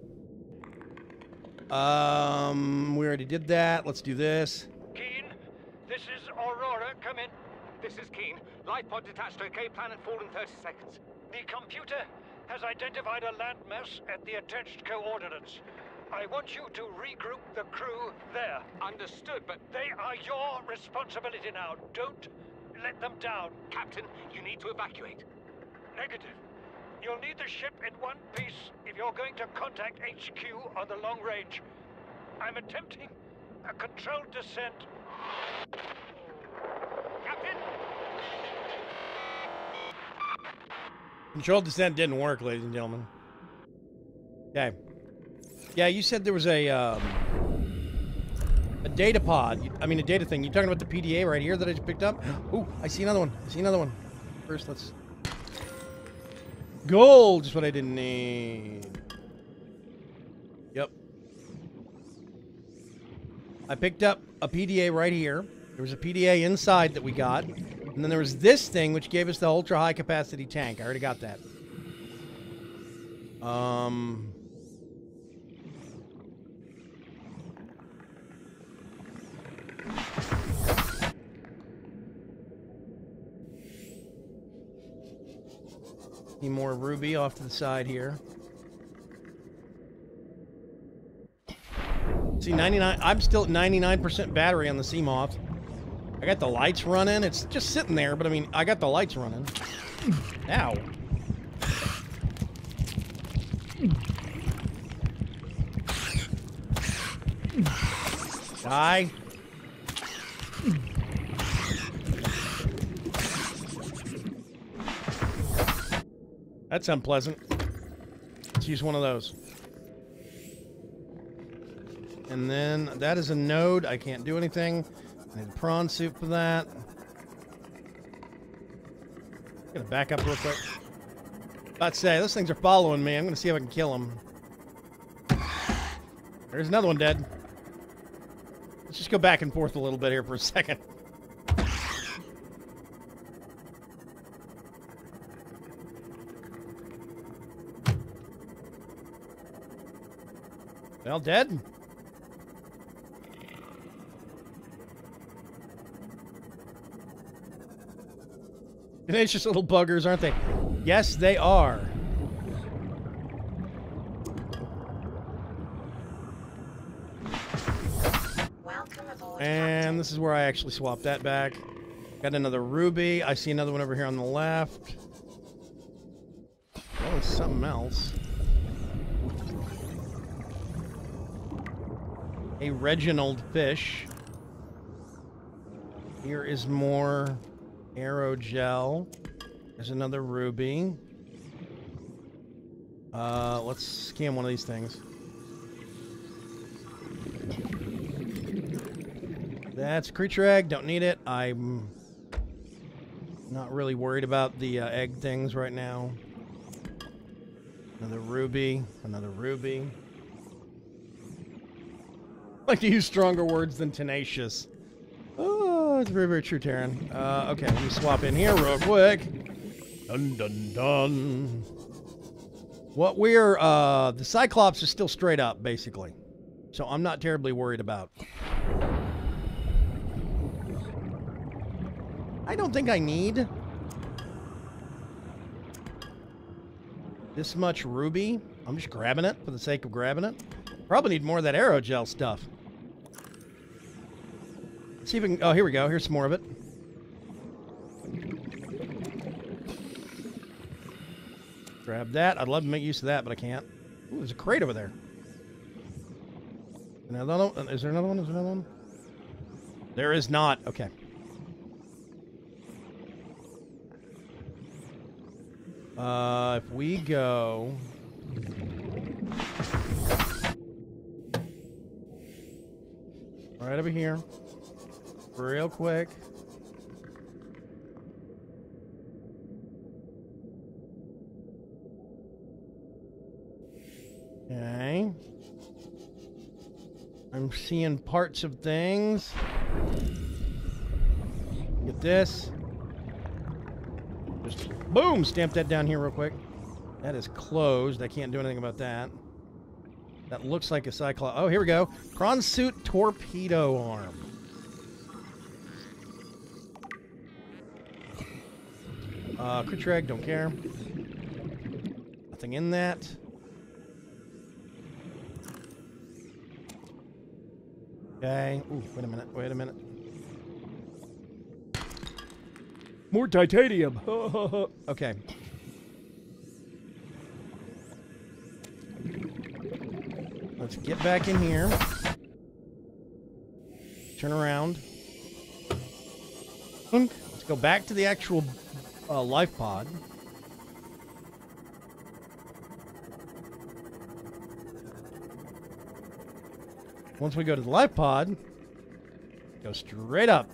We already did that. Let's do this. Keene, this is Aurora. Come in. This is Keene. Life pod detached to a K planet fall in 30 seconds. The computer has identified a landmass at the attached coordinates. I want you to regroup the crew there. Understood, but They are your responsibility now. Don't let them down. Captain, you need to evacuate. Negative. You'll need the ship in one piece if you're going to contact HQ on the long range. I'm attempting a controlled descent. Captain! Controlled descent didn't work, ladies and gentlemen. Okay. Yeah, you said there was a data pod. I mean, a data thing. You talking about the PDA right here that I just picked up? Ooh, I see another one. I see another one. First, let's... Gold! Just what I didn't need. Yep. I picked up a PDA right here. There was a PDA inside that we got. And then there was this thing which gave us the ultra high capacity tank. I already got that. Need more ruby off to the side here. See, 99. I'm still at 99% battery on the Seamoth. I got the lights running. It's just sitting there, but I mean, I got the lights running. Ow. Die. That's unpleasant. Let's use one of those. And then that is a node. I can't do anything. I need prawn soup for that. Gonna back up real quick. About to say, those things are following me. I'm going to see if I can kill them. There's another one dead. Let's just go back and forth a little bit here for a second. Well, dead. Tenacious little buggers, aren't they? Yes, they are. Welcome aboard, And Captain. this is where I actually swapped that back. Got another ruby. I see another one over here on the left. Oh, it's something else. A Reginald fish. Here is more aerogel. There's another ruby. Let's scan one of these things. That's creature egg. Don't need it. I'm not really worried about the egg things right now. Another ruby. Another ruby. I like to use stronger words than tenacious. Oh, it's very, very true, Taryn. Okay, let me swap in here real quick. Dun, dun, dun. What we're, the Cyclops is still straight up, basically. So I'm not terribly worried about. I don't think I need this much ruby. I'm just grabbing it for the sake of grabbing it. Probably need more of that aerogel stuff. Let's see if we can... Oh, here we go. Here's some more of it. Grab that. I'd love to make use of that, but I can't. Ooh, there's a crate over there. Another one? Is there another one? Is there another one? There is not. Okay. If we go... Right over here. Real quick. Okay. I'm seeing parts of things. Get this. Just boom! Stamp that down here real quick. That is closed. I can't do anything about that. That looks like a Cyclops. Oh, here we go. Prawn suit torpedo arm. Creature egg, don't care. Nothing in that. Okay. Ooh, wait a minute. Wait a minute. More titanium. Okay. Let's get back in here. Turn around. Let's go back to the actual life pod. Once we go to the life pod, go straight up.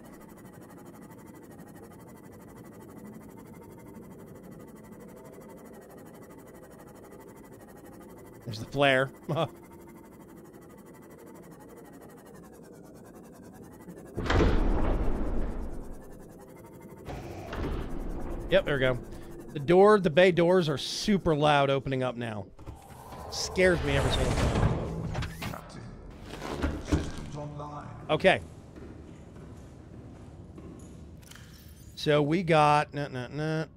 There's the flare. Yep, there we go. The bay doors are super loud opening up now. Scares me every single time. Captain, systems online. Okay. So we got a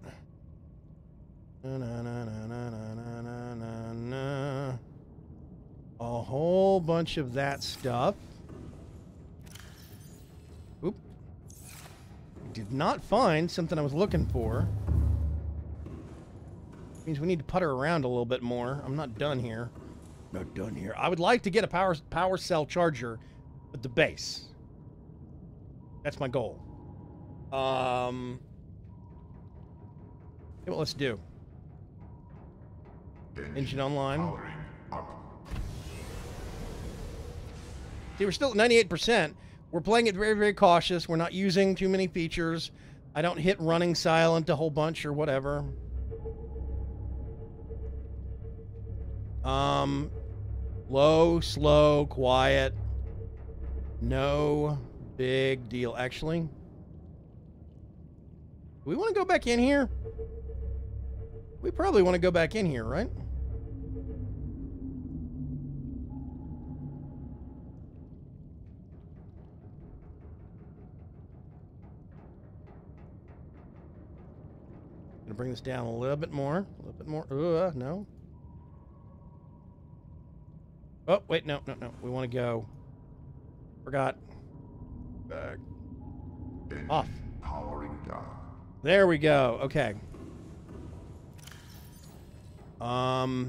whole bunch of that stuff. Oop. Did not find something I was looking for. Means we need to putter around a little bit more. I'm not done here. Not done here. I would like to get a power cell charger at the base. That's my goal. Okay, what let's do. Engine online. Powering up. See, we're still at 98%. We're playing it very, very cautious. We're not using too many features. I don't hit running silent a whole bunch or whatever. Low, slow, quiet. No big deal. Actually, do we want to go back in here? We probably want to go back in here, right? Gonna bring this down a little bit more. A little bit more. No. Oh, wait, no. We want to go. Forgot. Off. Powering down. There we go. Okay. Oh,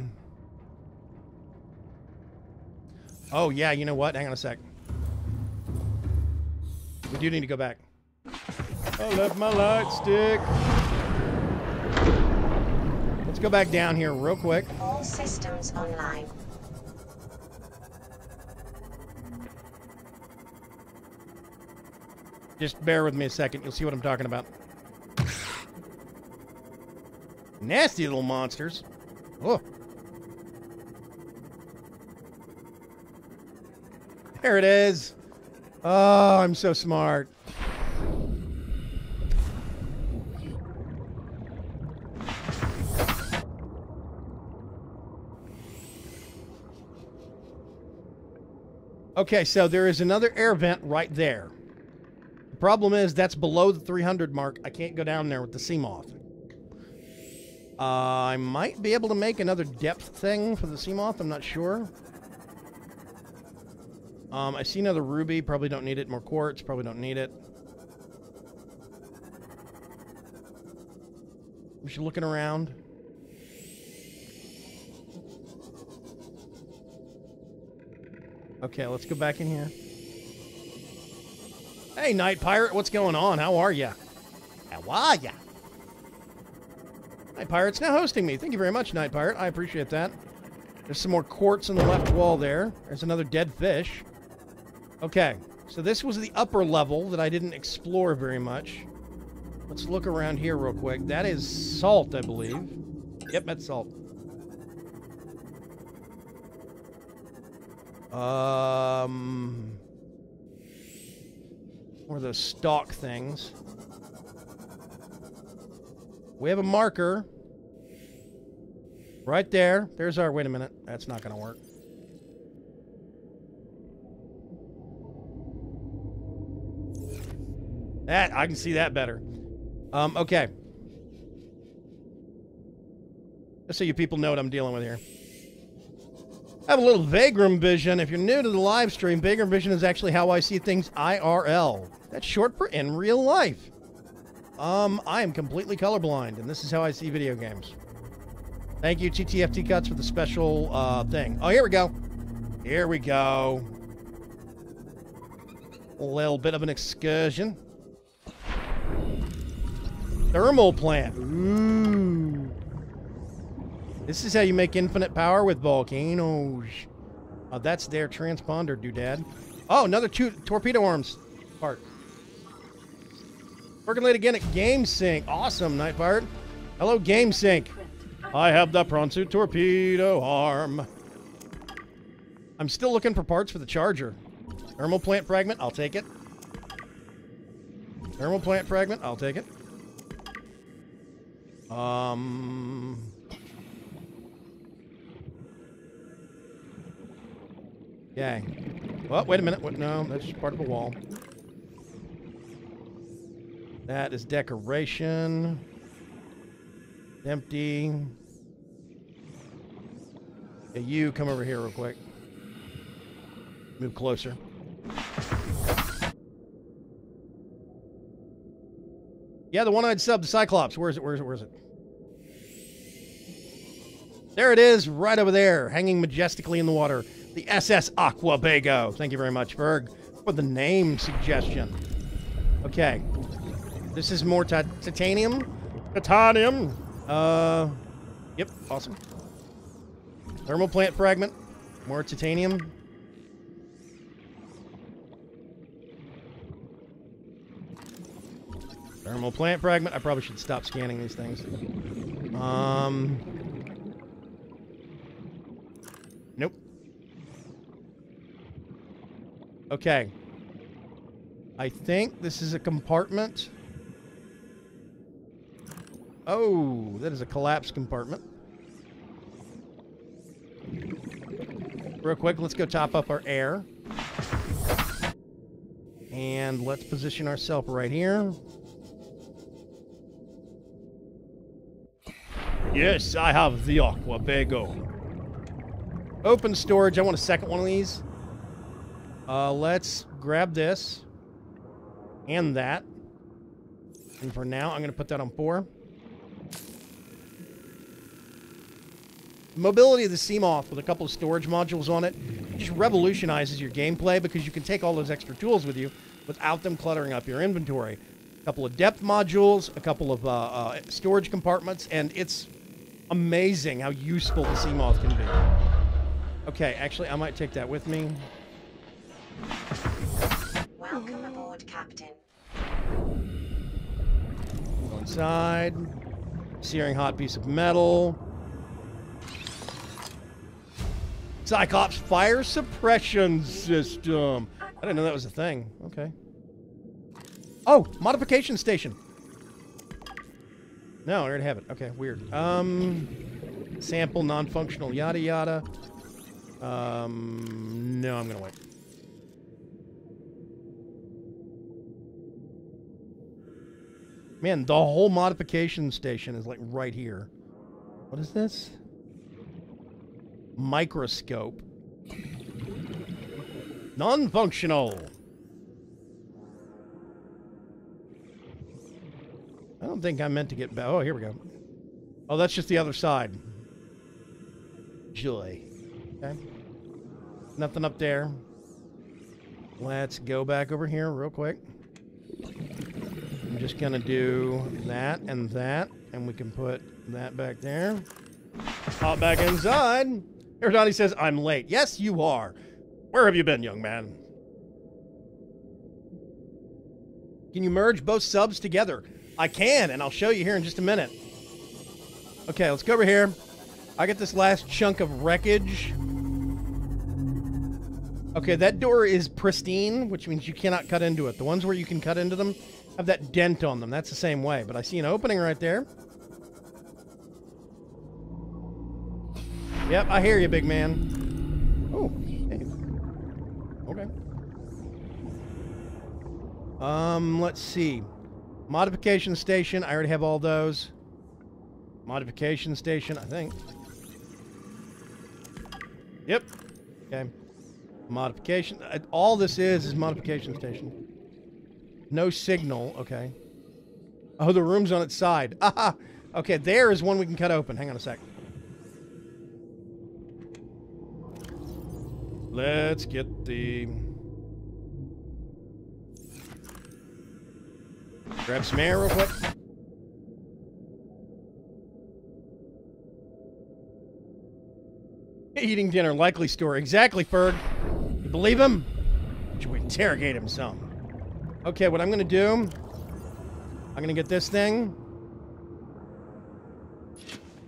yeah, you know what? Hang on a sec. We do need to go back. I left my light stick. Let's go back down here real quick. All systems online. Just bear with me a second. You'll see what I'm talking about. Nasty little monsters. Oh. There it is. Oh, I'm so smart. Okay, so there is another air vent right there. The problem is that's below the 300 mark. I can't go down there with the Seamoth. I might be able to make another depth thing for the Seamoth. I'm not sure. I see another ruby. Probably don't need it. More quartz. Probably don't need it. I'm just looking around. Okay, let's go back in here. Hey, Night Pirate, what's going on? How are ya? How are ya? Night Pirate's now hosting me. Thank you very much, Night Pirate. I appreciate that. There's some more quartz on the left wall there. There's another dead fish. Okay, so this was the upper level that I didn't explore very much. Let's look around here real quick. That is salt, I believe. Yep, that's salt. Or those stalk things. We have a marker. Right there. There's our... Wait a minute. That's not going to work. That, I can see that better. Okay. Just so you people know what I'm dealing with here. I have a little Vaygrim vision. If you're new to the live stream, Vaygrim vision is actually how I see things IRL. That's short for in real life. I am completely colorblind, and this is how I see video games. Thank you, TTFT Cuts, for the special thing. Oh, here we go. Here we go. A little bit of an excursion. Thermal plant. Ooh. This is how you make infinite power with volcanoes. Oh, that's their transponder doodad. Oh, another torpedo arms part. Working late again at GameSync. Awesome, Night Pirate. Hello, GameSync. I have the Pronsuit torpedo arm. I'm still looking for parts for the charger. Thermal plant fragment, I'll take it. Thermal plant fragment, I'll take it. Okay. Oh, wait a minute. What? No, that's just part of a wall. That is decoration. Empty. Hey, you come over here real quick. Move closer. Yeah, the one-eyed sub, the Cyclops. Where is it? Where is it? Where is it? There it is, right over there, hanging majestically in the water. The SS Aquabago. Thank you very much, Berg, for the name suggestion. Okay. This is more titanium. Titanium. Yep, awesome. Thermal plant fragment. More titanium. Thermal plant fragment. I probably should stop scanning these things. Okay. I think this is a compartment. Oh, that is a collapsed compartment. Real quick, let's go top up our air. And let's position ourselves right here. Yes, I have the Aqua Bago. Open storage. I want a second one of these. Let's grab this. And that. And for now, I'm going to put that on 4. The mobility of the Seamoth with a couple of storage modules on it just revolutionizes your gameplay because you can take all those extra tools with you without them cluttering up your inventory. A couple of depth modules, a couple of storage compartments, and it's amazing how useful the Seamoth can be. Okay, actually, I might take that with me. Welcome aboard, Captain. Go inside. Searing hot piece of metal. Cyclops fire suppression system. I didn't know that was a thing. Okay. Oh, modification station. No, I already have it. Okay, weird. Sample, non-functional, yada yada. No, I'm gonna wait. Man, the whole modification station is like right here. What is this? Microscope. Non-functional. I don't think I meant to get back. Oh, here we go. Oh, that's just the other side. Joy. Okay. Nothing up there. Let's go back over here real quick. I'm just gonna do that, and we can put that back there. Hop back inside. Donnie says, I'm late. Yes, you are. Where have you been, young man? Can you merge both subs together? I can, and I'll show you here in just a minute. Okay, let's go over here. I get this last chunk of wreckage. Okay, that door is pristine, which means you cannot cut into it. The ones where you can cut into them have that dent on them. That's the same way, but I see an opening right there. Yep, I hear you, big man. Oh, hey. Okay. Let's see. Modification station. I already have all those. Modification station, I think. Yep. Okay. Modification. All this is modification station. No signal. Okay. Oh, the room's on its side. Aha! Okay, there is one we can cut open. Hang on a sec. Let's get the... Grab some air real quick. Eating dinner, likely story. Exactly, Ferg. You believe him? Should we interrogate him some? Okay, what I'm going to do... I'm going to get this thing.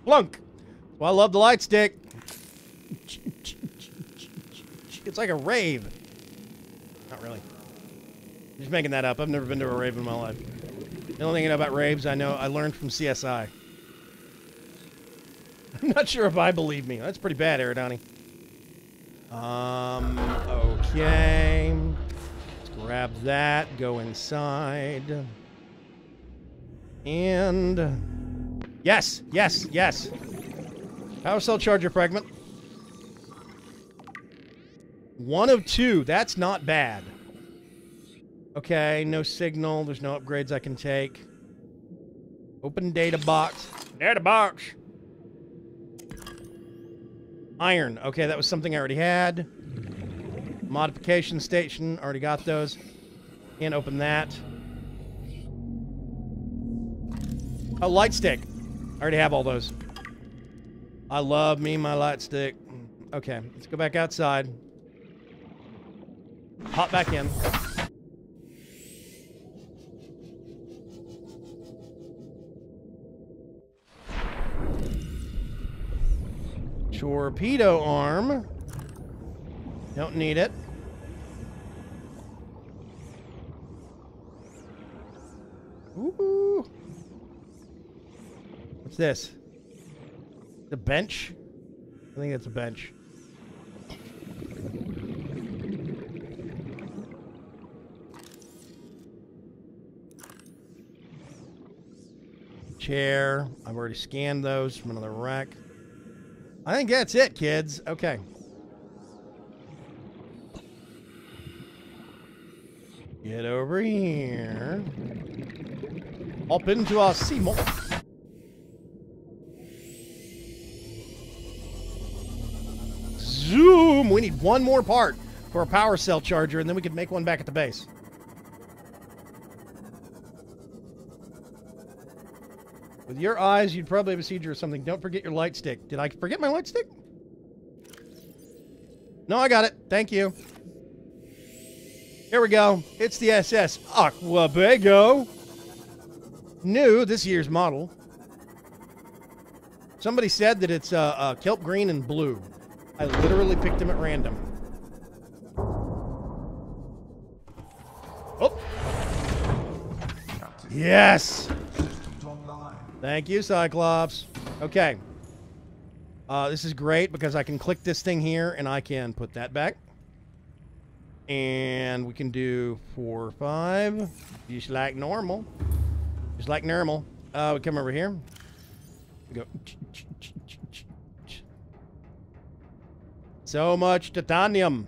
Plunk! Well, I love the light stick. It's like a rave. Not really. I'm just making that up. I've never been to a rave in my life. The only thing I know about raves, I learned from CSI. I'm not sure if I believe me. That's pretty bad, Aerodani. Okay. Let's grab that. Go inside. And... Yes! Yes! Yes! Power cell charger fragment. 1 of 2. That's not bad. Okay, no signal. There's no upgrades I can take. Open data box. Data box! Iron. Okay, that was something I already had. Modification station. Already got those. Can't open that. Oh, light stick. I already have all those. I love me my light stick. Okay, let's go back outside. Hop back in. Torpedo arm. Don't need it. Ooh. What's this? The bench? I think it's a bench. Chair. I've already scanned those from another rack. I think that's it, kids. Okay. Get over here. Hop into our Seymour. Zoom! We need one more part for a power cell charger, and then we can make one back at the base. With your eyes, you'd probably have a seizure or something. Don't forget your light stick. Did I forget my light stick? No, I got it. Thank you. Here we go. It's the SS Aquabago. New, this year's model. Somebody said that it's kelp green and blue. I literally picked them at random. Oh! Yes! Thank you, Cyclops. Okay. This is great because I can click this thing here and I can put that back. And we can do 4 or 5. Just like normal. Just like normal. We come over here. We go. So much titanium.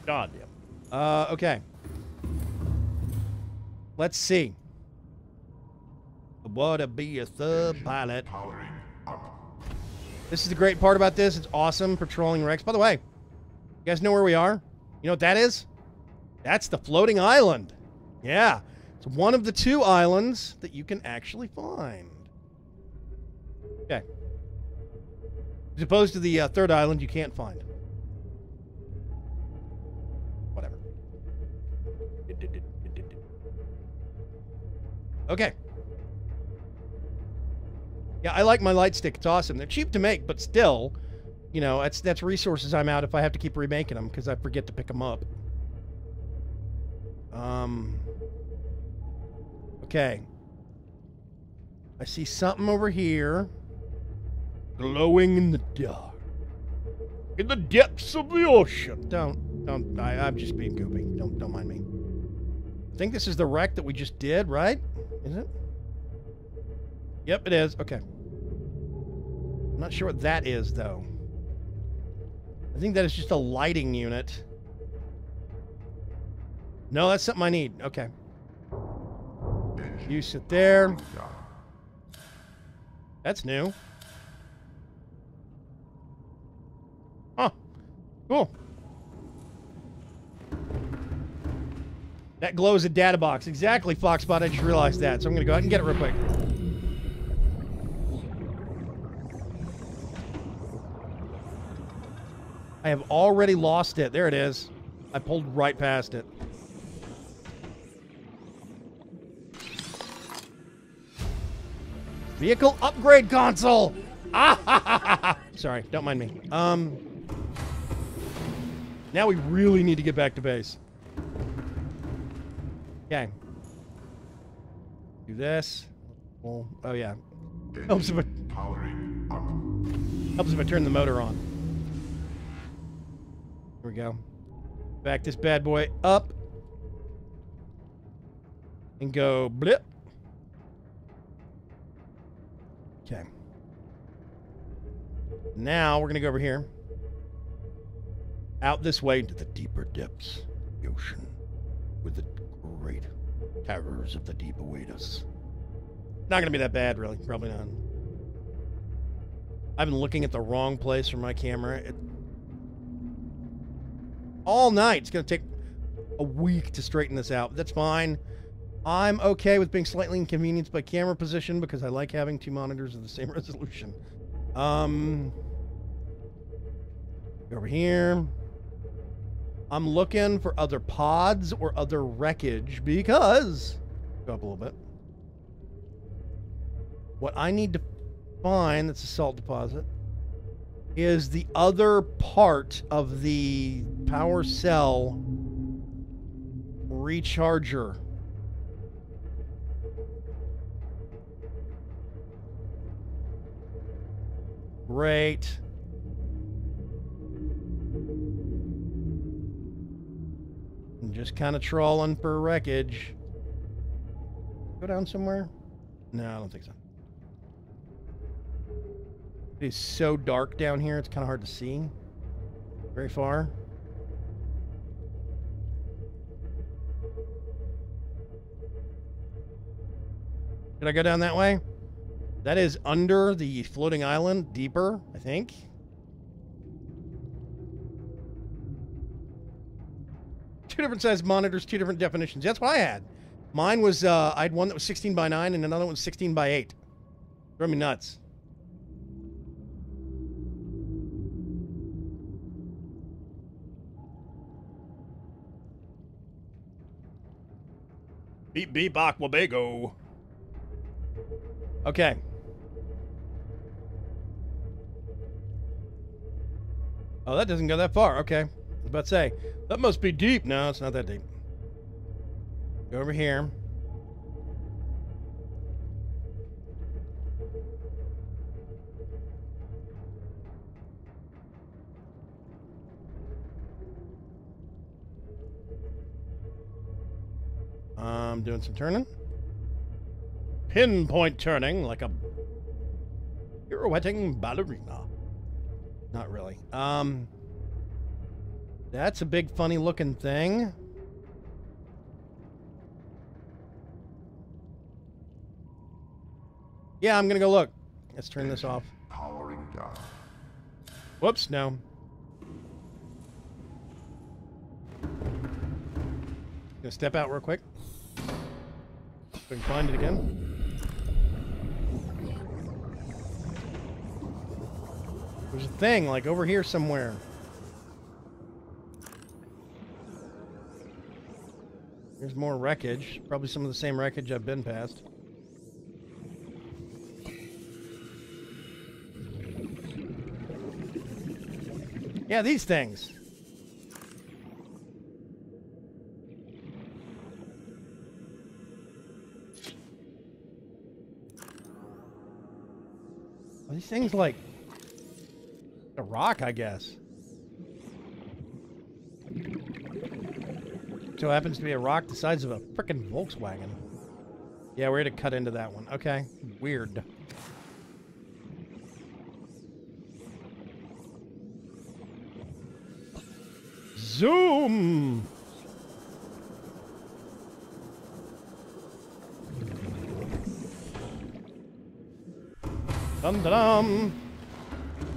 Goddamn. Okay. Let's see. What to be a sub-pilot. This is the great part about this. It's awesome patrolling wrecks. By the way, you guys know where we are? You know what that is? That's the floating island. Yeah. It's one of the 2 islands that you can actually find. Okay. As opposed to the 3rd island you can't find. Whatever. Okay. Yeah, I like my light stick. It's awesome. They're cheap to make, but still, you know, that's resources I'm out if I have to keep remaking them because I forget to pick them up. Okay. I see something over here. Glowing in the dark. In the depths of the ocean. I'm just being goofy. Don't mind me. I think this is the wreck that we just did, right? Is it? Yep, it is. Okay. I'm not sure what that is, though. I think that is just a lighting unit. No, that's something I need. Okay. You sit there. That's new. Huh. Cool. That glows a data box. Exactly, Foxbot. I just realized that. So I'm going to go ahead and get it real quick. I have already lost it. There it is. I pulled right past it. Vehicle upgrade console! Ah, ha, ha, ha, ha. Sorry, don't mind me. Now we really need to get back to base. Okay. Do this. Well, oh yeah. Helps if I turn the motor on. Here we go. Back this bad boy up. And go blip. Okay. Now we're going to go over here. Out this way into the deeper depths of the ocean. With the great terrors of the deep await us. Not going to be that bad, really. Probably not. I've been looking at the wrong place for my camera. All night. It's going to take a week to straighten this out. That's fine. I'm okay with being slightly inconvenienced by camera position because I like having 2 monitors of the same resolution. Go over here. I'm looking for other pods or other wreckage because... Go up a little bit. What I need to find, that's a salt deposit, is the other part of the power cell recharger. Great. I'm just kind of trawling for wreckage. Go down somewhere? No, I don't think so. It is so dark down here, it's kind of hard to see very far. Did I go down that way? That is under the floating island, deeper, I think. Two different size monitors, two different definitions. That's what I had. Mine was, I had one that was 16 by 9 and another one was 16 by 8. Drove me nuts. Beep beep aquabago. Okay. Oh, that doesn't go that far. Okay. I was about to say, that must be deep. No, it's not that deep. Go over here. I'm doing some turning. Pinpoint turning like a pirouetting ballerina. Not really. That's a big funny looking thing. Yeah, I'm gonna go look. Let's turn this off. Powering down. Whoops, no. Gonna step out real quick. So I can find it again. There's a thing, like, over here somewhere. There's more wreckage. Probably some of the same wreckage I've been past. Yeah, these things. Are these things like a rock, I guess? So happens to be a rock the size of a frickin' Volkswagen. Yeah, we're gonna cut into that one. Okay, weird. Zoom! Dum-da-dum!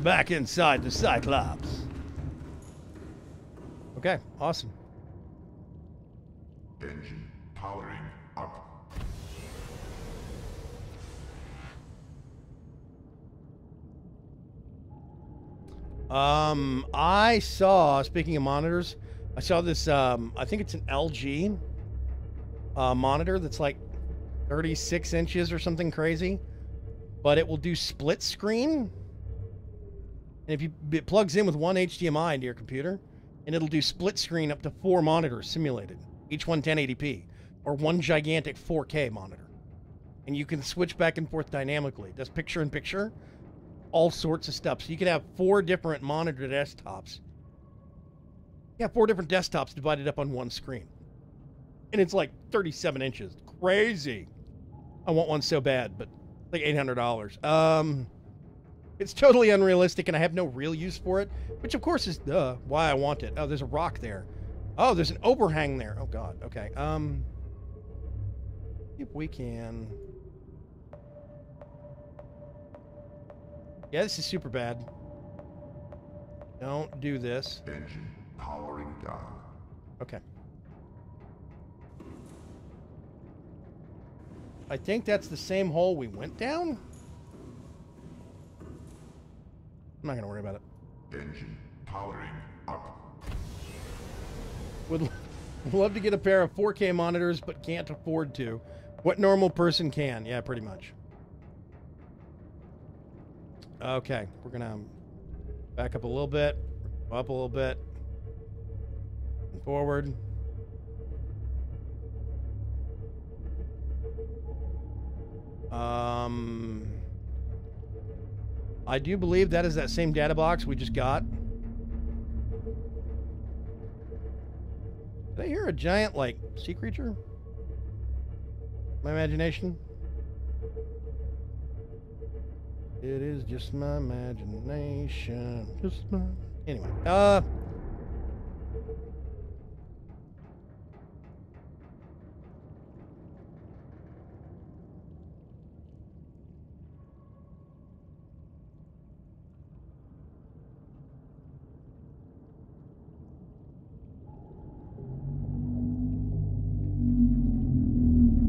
Back inside the Cyclops. Okay, awesome. Engine powering up. I saw, speaking of monitors, I saw this, I think it's an LG monitor that's like 36 inches or something crazy, but it will do split screen. And if it plugs in with one HDMI into your computer, and it'll do split screen up to 4 monitors simulated, each one 1080p, or one gigantic 4K monitor. And you can switch back and forth dynamically. It does picture in picture, all sorts of stuff. So you could have 4 different monitor desktops. Yeah, 4 different desktops divided up on one screen. And it's like 37 inches. Crazy. I want one so bad, but like $800. It's totally unrealistic, and I have no real use for it, which of course is why I want it. Oh, there's a rock there. Oh, there's an overhang there. Oh God. Okay. If we can. Yeah, this is super bad. Don't do this. Engine powering down. Okay. I think that's the same hole we went down. I'm not gonna worry about it. Engine powering up. Would love to get a pair of 4K monitors, but can't afford to. What normal person can? Yeah, pretty much. Okay, we're gonna back up a little bit, up a little bit, and forward. I do believe that is that same data box we just got. Did I hear a giant, like, sea creature? My imagination? It is just my imagination. Just my... Anyway,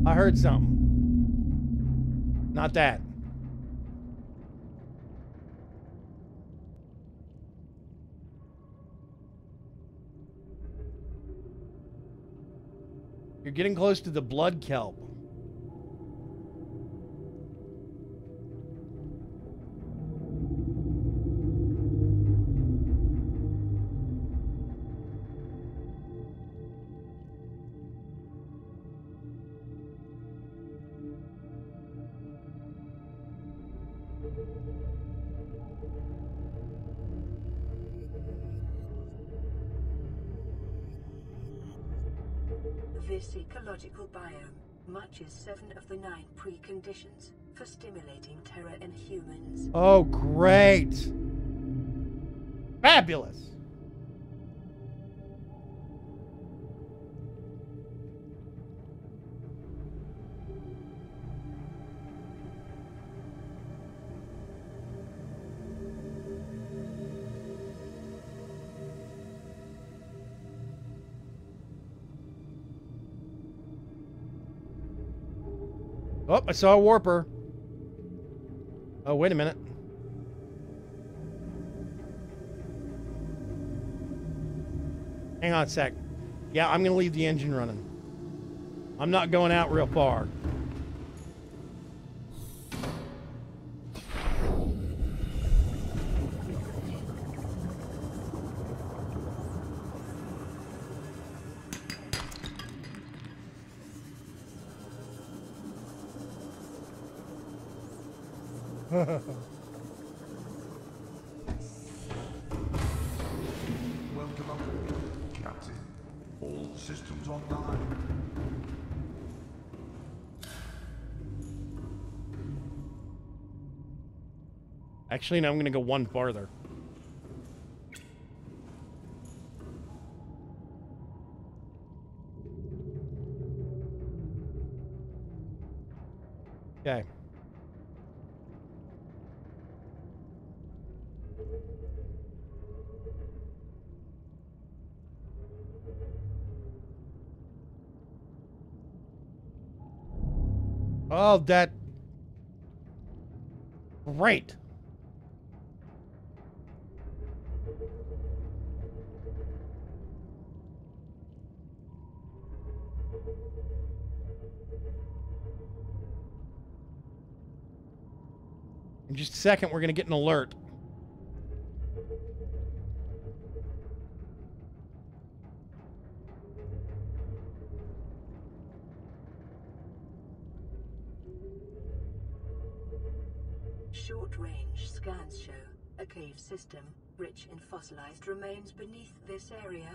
I heard something. Not that. You're getting close to the blood kelp. This ecological biome matches 7 of the 9 preconditions for stimulating terror in humans. Oh, great. Fabulous. Oh, I saw a warper. Oh, wait a minute. Hang on a sec. Yeah, I'm going to leave the engine running. I'm not going out real far. Welcome aboard, Captain. All systems online. Actually, no, I'm going to go one farther. Okay. Oh, that... Great. In just a second, we're going to get an alert. Short-range scans show a cave system rich in fossilized remains beneath this area.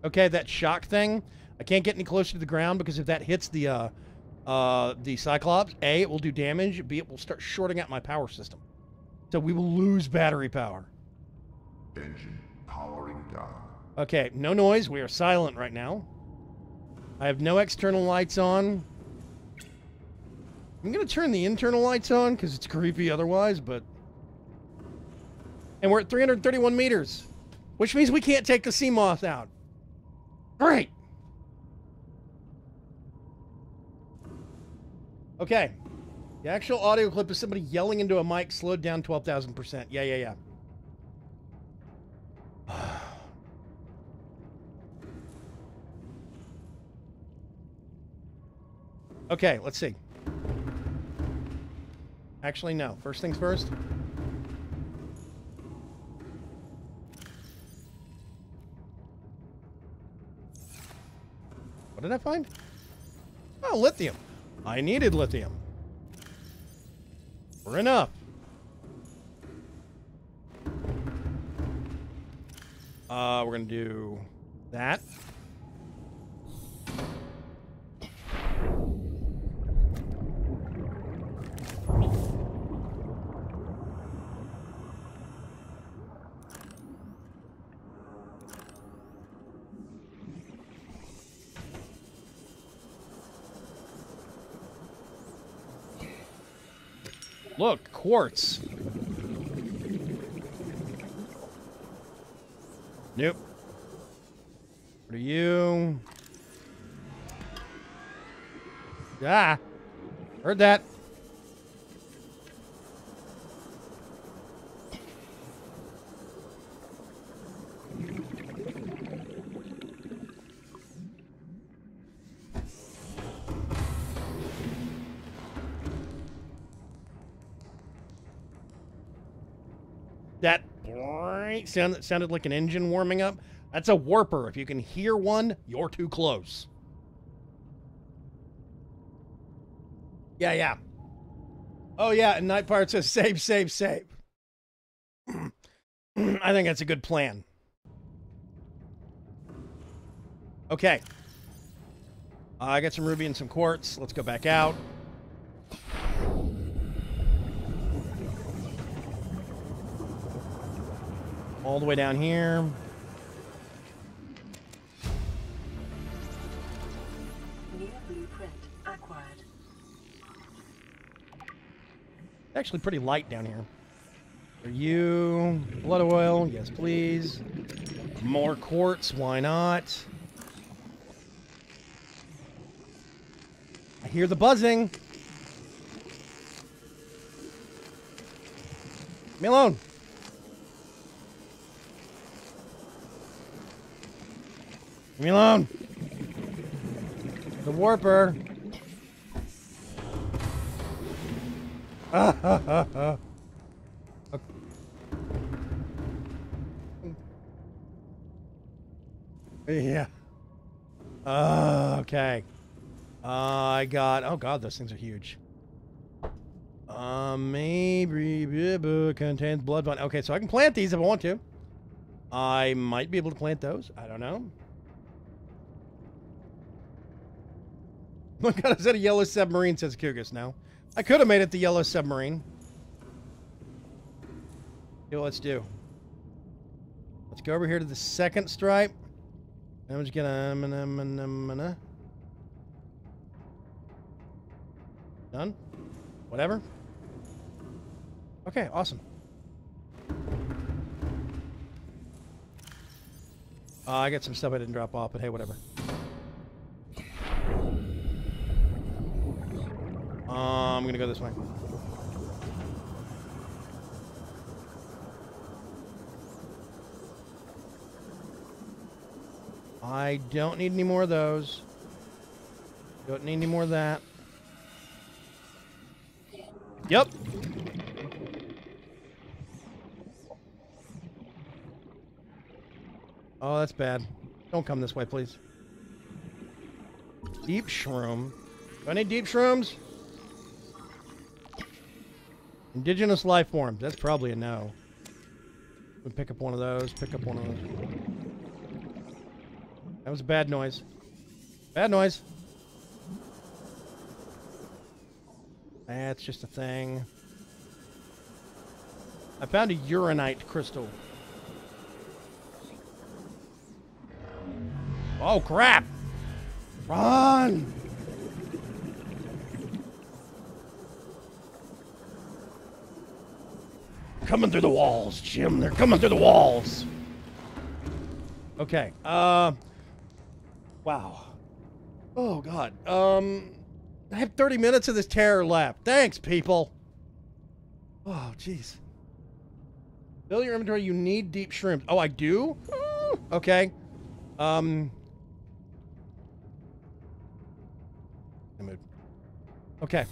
Okay, that shock thing. I can't get any closer to the ground because if that hits the Cyclops, A, it will do damage, B, it will start shorting out my power system. So we will lose battery power. Engine powering down. Okay, no noise. We are silent right now. I have no external lights on. I'm going to turn the internal lights on because it's creepy otherwise, but... And we're at 331 meters, which means we can't take the sea moth out. Great! Okay. The actual audio clip is somebody yelling into a mic, slowed down 12,000%. Yeah. Okay, let's see. Actually, no. First things first. What did I find? Oh, lithium. I needed lithium. We're enough. We're gonna do that. Look, quartz. Nope. What are you? Ah! Heard that. That sounded like an engine warming up. That's a warper. If you can hear one, you're too close. Yeah, yeah. Oh, yeah, and Night Pirate says save, save, save. I think that's a good plan. Okay. I got some ruby and some quartz. Let's go back out. All the way down here. New blueprint acquired. Actually pretty light down here. Are you blood oil? Yes, please. More quartz, why not? I hear the buzzing. Leave me alone. Leave me alone. The warper. Yeah. Okay. I got... Oh, God, those things are huge. Maybe... Contains blood vine. Okay, so I can plant these if I want to. I might be able to plant those. I don't know. Oh, God, is that a yellow submarine, says Kugus now. I could have made it the yellow submarine. Okay, let's do. Let's go over here to the second stripe. And I'm just gonna... Done? Whatever. Okay, awesome. I got some stuff I didn't drop off, but hey, whatever. I'm gonna go this way. I don't need any more of those. Don't need any more of that. Yep. Oh, that's bad. Don't come this way, please. Deep shroom. Do I need deep shrooms? Indigenous life forms. That's probably a no. We'll pick up one of those. Pick up one of those. That was a bad noise. Bad noise. That's just a thing. I found a uranite crystal. Oh, crap! Run! Coming through the walls, Jim. They're coming through the walls. Okay. Wow. Oh, God. I have 30 minutes of this terror lap. Thanks, people. Oh, jeez. Fill your inventory. You need deep shrooms. Oh, I do? Okay. Okay.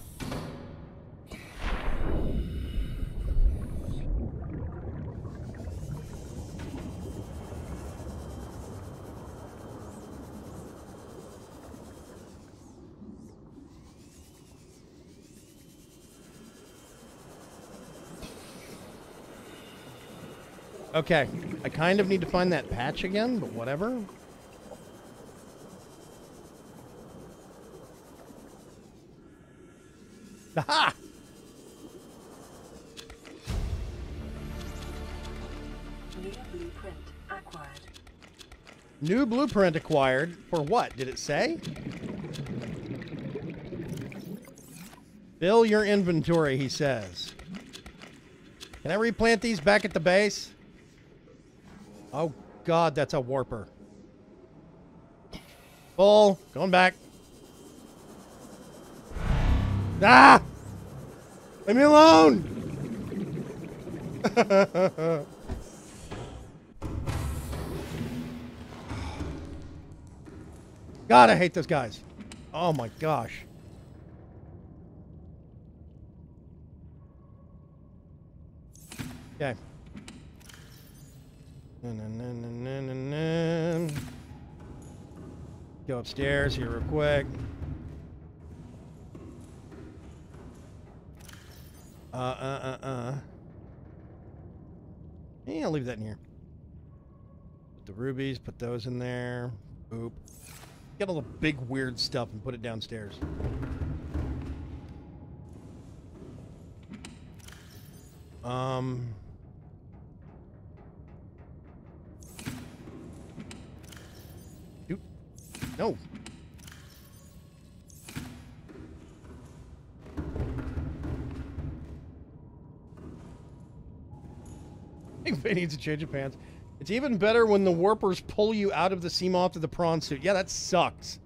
Okay, I kind of need to find that patch again, but whatever. Aha! New blueprint acquired. New blueprint acquired. For what? Did it say? Fill your inventory, he says. Can I replant these back at the base? Oh, God, that's a warper. Full. Going back. Ah! Leave me alone! God, I hate those guys. Oh, my gosh. Okay. Go upstairs here real quick. Yeah, I'll leave that in here. Put the rubies, put those in there. Oop. Get all the big weird stuff and put it downstairs. Oop. No. I think Faye needs a change of pants. It's even better when the warpers pull you out of the seam off to the prawn suit. Yeah, that sucks.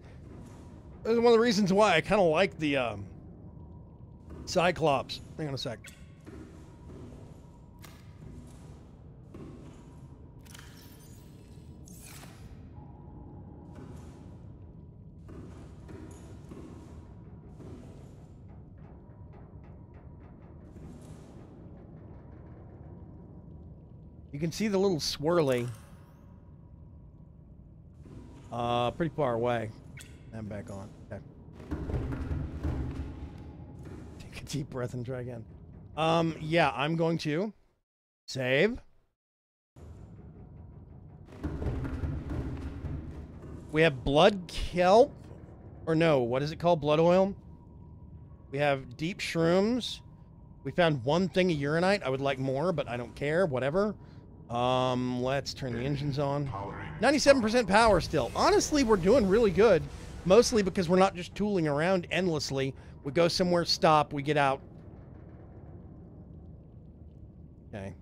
That's one of the reasons why I kind of like the Cyclops. Hang on a sec. You can see the little swirly. Pretty far away. And back on. Okay. Take a deep breath and try again. Yeah, I'm going to save. We have blood kelp. Or no, what is it called? Blood oil. We have deep shrooms. We found one thing of uranite. I would like more, but I don't care. Whatever. Let's turn the engines on. 97% power still. Honestly, we're doing really good. Mostly because we're not just tooling around endlessly. We go somewhere, stop, we get out. Okay.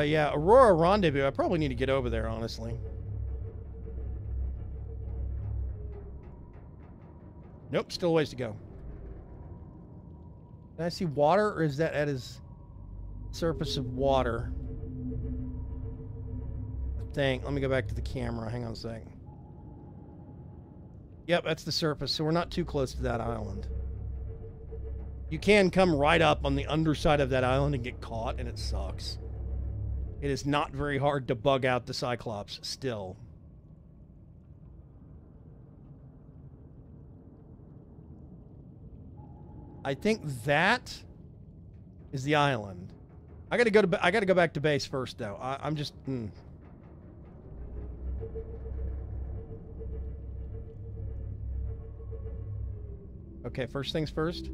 Yeah, Aurora Rendezvous. I probably need to get over there, honestly. Nope, still a ways to go. Can I see water, or is that at his surface of water? I think. Let me go back to the camera. Hang on a second. Yep, that's the surface, so we're not too close to that island. You can come right up on the underside of that island and get caught, and it sucks. It is not very hard to bug out the Cyclops, still. I think that is the island. I gotta go back to base first, though. I'm just... Okay, first things first.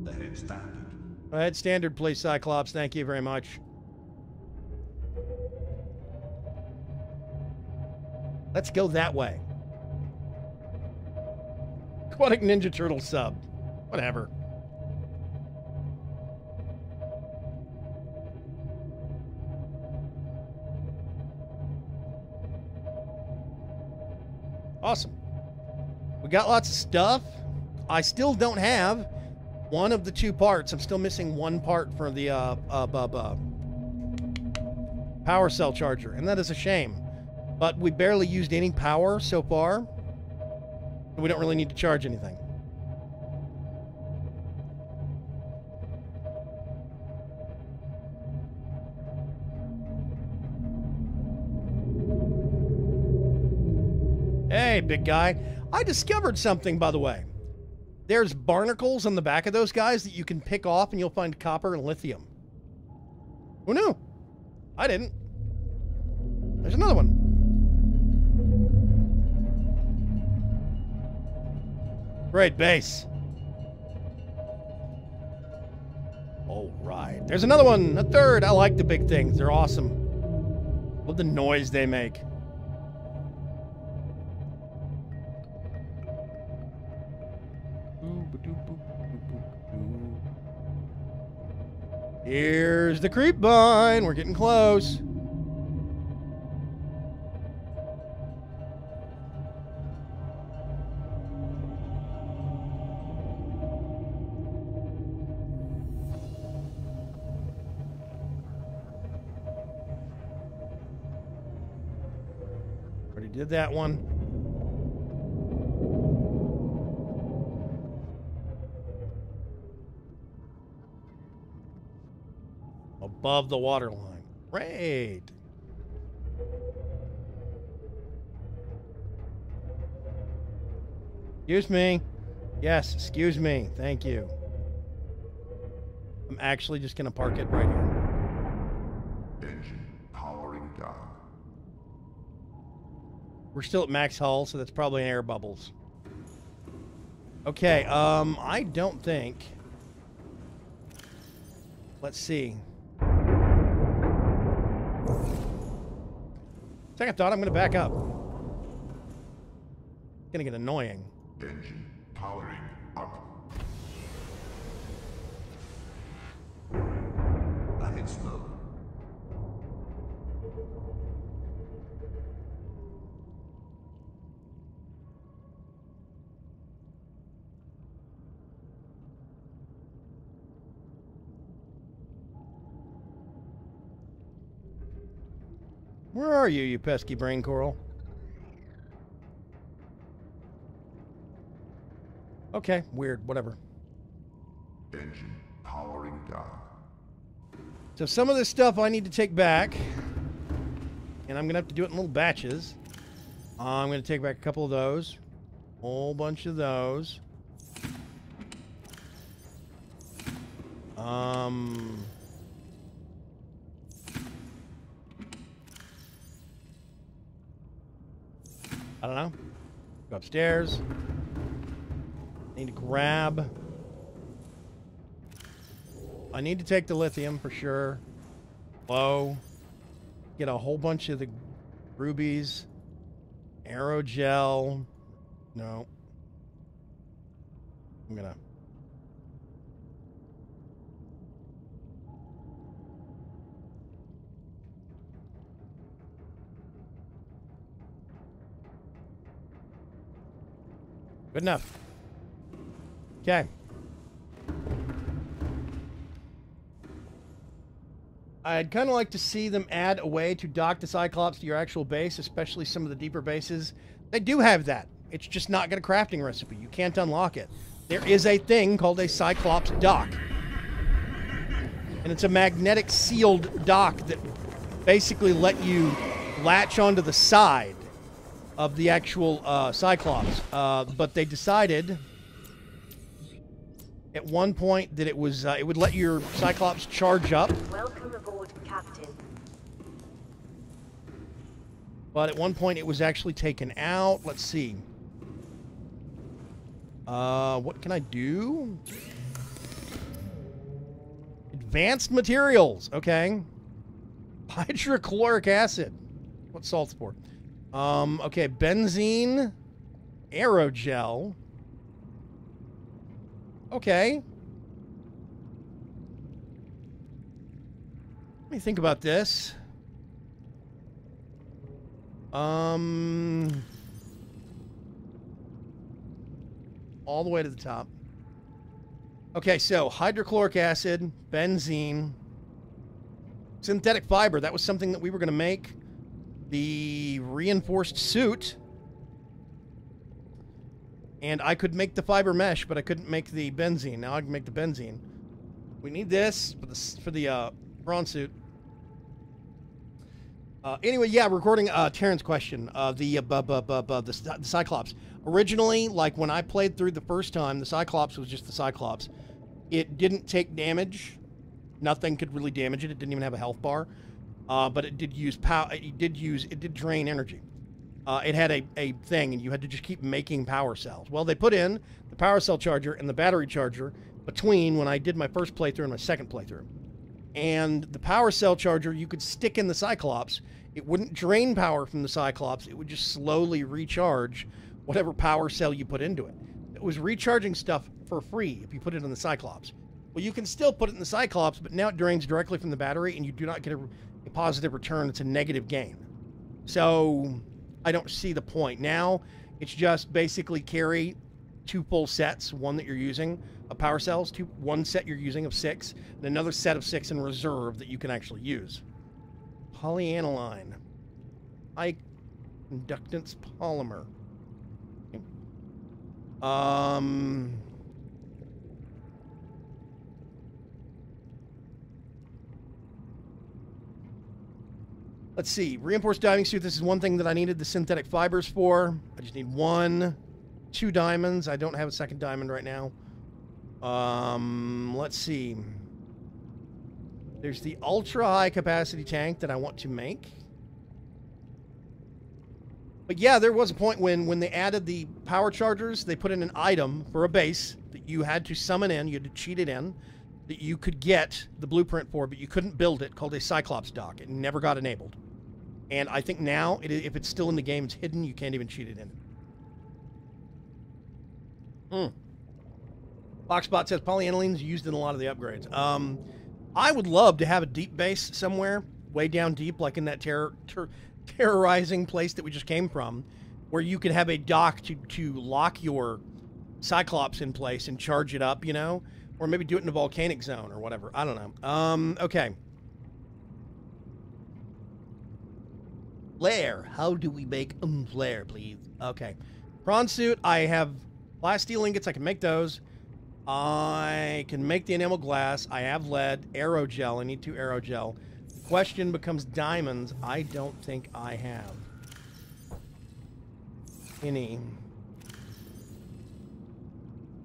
The head standard. Head standard, please, Cyclops. Thank you very much. Let's go that way. Aquatic Ninja Turtle sub. Whatever. Awesome. We got lots of stuff. I still don't have one of the two parts. I'm still missing one part for the power cell charger, and that is a shame. But we barely used any power so far. We don't really need to charge anything. Hey, big guy. I discovered something, by the way. There's barnacles on the back of those guys that you can pick off, and you'll find copper and lithium. Who knew? I didn't. There's another one. Great base. All right. There's another one. A third. I like the big things. They're awesome. Love the noise they make. Here's the creep vine. We're getting close. Already did that one. Above the water line. Great. Excuse me. Yes, excuse me. Thank you. I'm actually just going to park it right here. Engine powering down. We're still at max hull, so that's probably air bubbles. Okay, I don't think... Let's see. Second thought, I'm going to back up. It's going to get annoying. Engine powering up. I hit smoke. Where are you, you pesky brain coral? Okay, weird, whatever. Engine powering down. So some of this stuff I need to take back. And I'm going to have to do it in little batches. I'm going to take back a couple of those. Whole bunch of those. I don't know. Go upstairs. Need to grab. I need to take the lithium for sure. Low. Get a whole bunch of the rubies. Aerogel. No. I'm gonna. Good enough. Okay. I'd kind of like to see them add a way to dock the Cyclops to your actual base, especially some of the deeper bases. They do have that. It's just not got a crafting recipe. You can't unlock it. There is a thing called a Cyclops dock. And it's a magnetic sealed dock that basically let you latch onto the side of the actual Cyclops. But they decided at one point that it was it would let your Cyclops charge up. Welcome aboard, Captain. But at one point it was actually taken out. Let's see. What can I do? Advanced materials. Okay. Hydrochloric acid. What's salt's for? Okay, benzene, aerogel. Okay. Let me think about this. All the way to the top. Okay, so hydrochloric acid, benzene, synthetic fiber. That was something that we were going to make. the reinforced suit. And I could make the fiber mesh, but I couldn't make the benzene. Now I can make the benzene. We need this for the prawn suit. Anyway, yeah, recording Terran's question. The Cyclops. Originally, like when I played through the first time, the Cyclops was just the Cyclops. It didn't take damage. Nothing could really damage it. It didn't even have a health bar. But it did use power. It did drain energy. It had a thing, and you had to just keep making power cells. Well, they put in the power cell charger and the battery charger between when I did my first playthrough and my second playthrough. And the power cell charger, you could stick in the Cyclops. It wouldn't drain power from the Cyclops. It would just slowly recharge whatever power cell you put into it. It was recharging stuff for free if you put it in the Cyclops. Well, you can still put it in the Cyclops, but now it drains directly from the battery, and you do not get a positive return. It's a negative gain. So I don't see the point. Now it's just basically carry 2 full sets, one that you're using of power cells, one set you're using of 6, and another set of 6 in reserve that you can actually use. Polyaniline. High conductance polymer. Let's see. Reinforced diving suit. This is one thing that I needed the synthetic fibers for. I just need 1, 2 diamonds. I don't have a second diamond right now. Let's see. There's the ultra high capacity tank that I want to make. But yeah, there was a point when they added the power chargers, they put in an item for a base that you had to summon in, you had to cheat it in, that you could get the blueprint for, but you couldn't build it, called a Cyclops dock. It never got enabled. And I think now, if it's still in the game, it's hidden, you can't even cheat it in. Foxbot says polyaniline is used in a lot of the upgrades. I would love to have a deep base somewhere, way down deep, like in that terrorizing place that we just came from, where you could have a dock to lock your Cyclops in place and charge it up, you know? Or maybe do it in a volcanic zone or whatever. I don't know. Okay. Flare. How do we make flare, please? Okay. Prawn suit. I have plasteel ingots. I can make those. I can make the enamel glass. I have lead. Aerogel. I need 2 aerogel. The question becomes diamonds. I don't think I have any.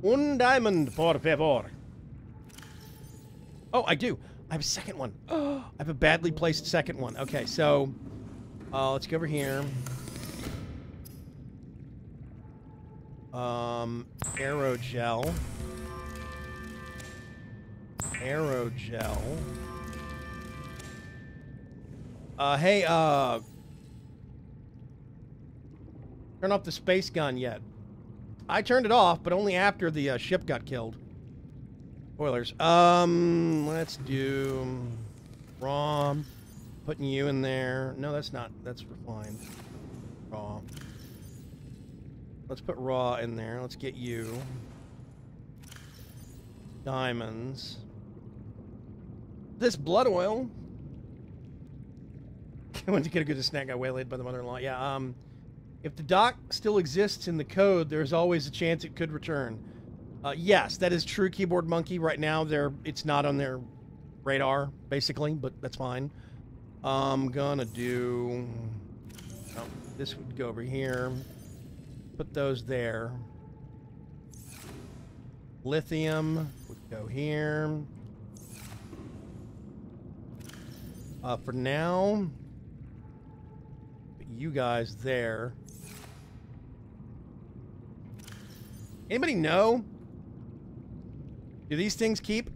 Un diamond, por favor. Oh, I do. I have a second one. I have a badly placed second one. Okay, so let's go over here. Aerogel. Aerogel. Hey, turn off the space gun yet. I turned it off, but only after the ship got killed. Spoilers. Let's do raw. Putting you in there. No, that's not. That's refined. Raw. Let's put raw in there. Let's get you. Diamonds. This blood oil. I went to get a good snack. Got waylaid by the mother-in-law. Yeah. If the dock still exists in the code, there's always a chance it could return. Yes, that is true, Keyboard Monkey. Right now, it's not on their radar, basically, but that's fine. I'm gonna do... Oh, this would go over here. Put those there. Lithium would go here. For now, put you guys there. Anybody know? Do these things keep?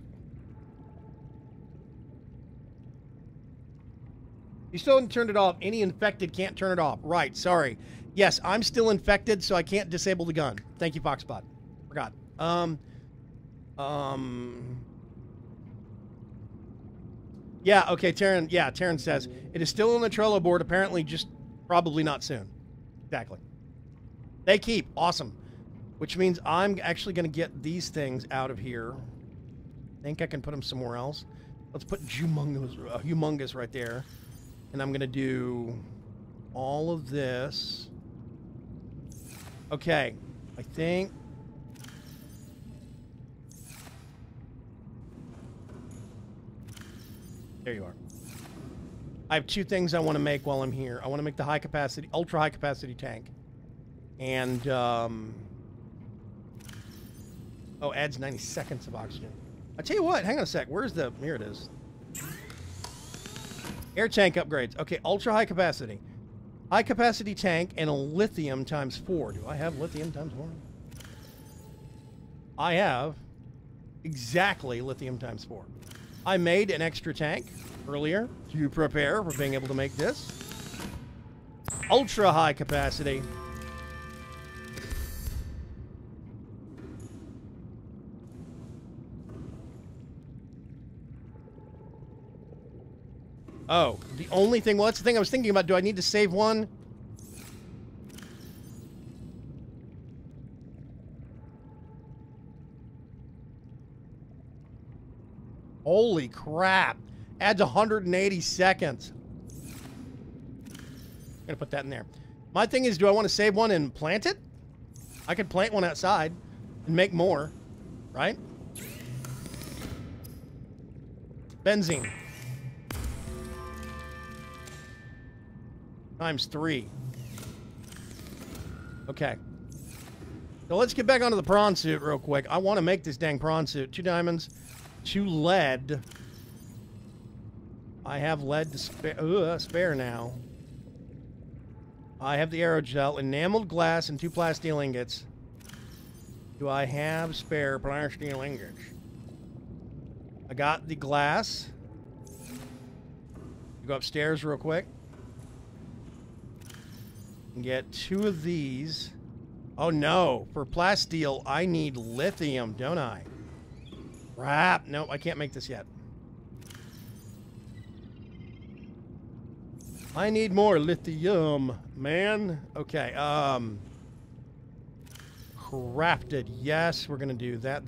You still haven't turned it off. Any infected can't turn it off. Right, sorry. Yes, I'm still infected, so I can't disable the gun. Thank you, Foxbot. Forgot. Yeah, okay, Taryn. Yeah, Taryn says, it is still on the Trello board, apparently just probably not soon. Exactly. They keep. Awesome. Which means I'm actually going to get these things out of here. I think I can put them somewhere else. Let's put humongous right there. And I'm going to do all of this. Okay, I think... There you are. I have two things I want to make while I'm here. I want to make the high capacity, ultra high capacity tank. And, oh, adds 90 seconds of oxygen. I tell you what, hang on a sec. Where's the, here it is. Air tank upgrades. Okay, ultra high capacity. High capacity tank and a lithium times 4. Do I have lithium times 4? I have exactly lithium times 4. I made an extra tank earlier to prepare for being able to make this. Ultra high capacity. Oh, the only thing, well, that's the thing I was thinking about. Do I need to save one? Holy crap. Adds 180 seconds. I'm gonna put that in there. My thing is, do I want to save one and plant it? I could plant one outside and make more, right? Benzene. Times 3. Okay. So let's get back onto the prawn suit real quick. I want to make this dang prawn suit. 2 diamonds, 2 lead. I have lead to spare now. I have the aerogel, enameled glass, and 2 plasteel ingots. Do I have spare plasteel ingots? I got the glass. Go upstairs real quick. And get 2 of these. Oh no, for plasteel, I need lithium, don't I? Crap, nope, I can't make this yet. I need more lithium, man. Okay, crafted, yes, we're gonna do that.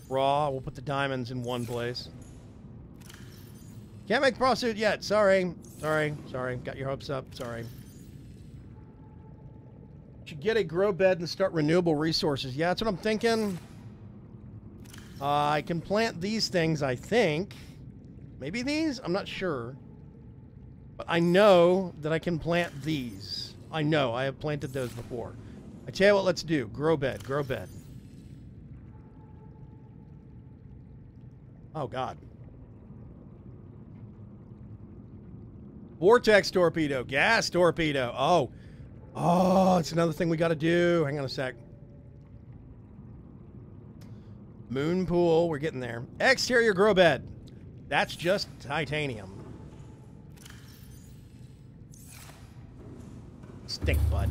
Raw, we'll put the diamonds in one place. Can't make the prawn suit yet. Sorry. Got your hopes up. Sorry. Should get a grow bed and start renewable resources. Yeah, that's what I'm thinking. I can plant these things, I think. Maybe these? I'm not sure. But I know that I can plant these. I know. I have planted those before. I tell you what, let's do. Grow bed. Grow bed. Oh, God. Vortex torpedo, gas torpedo. Oh, it's another thing we got to do. Hang on a sec. Moon pool, we're getting there. Exterior grow bed. That's just titanium. Stink bud.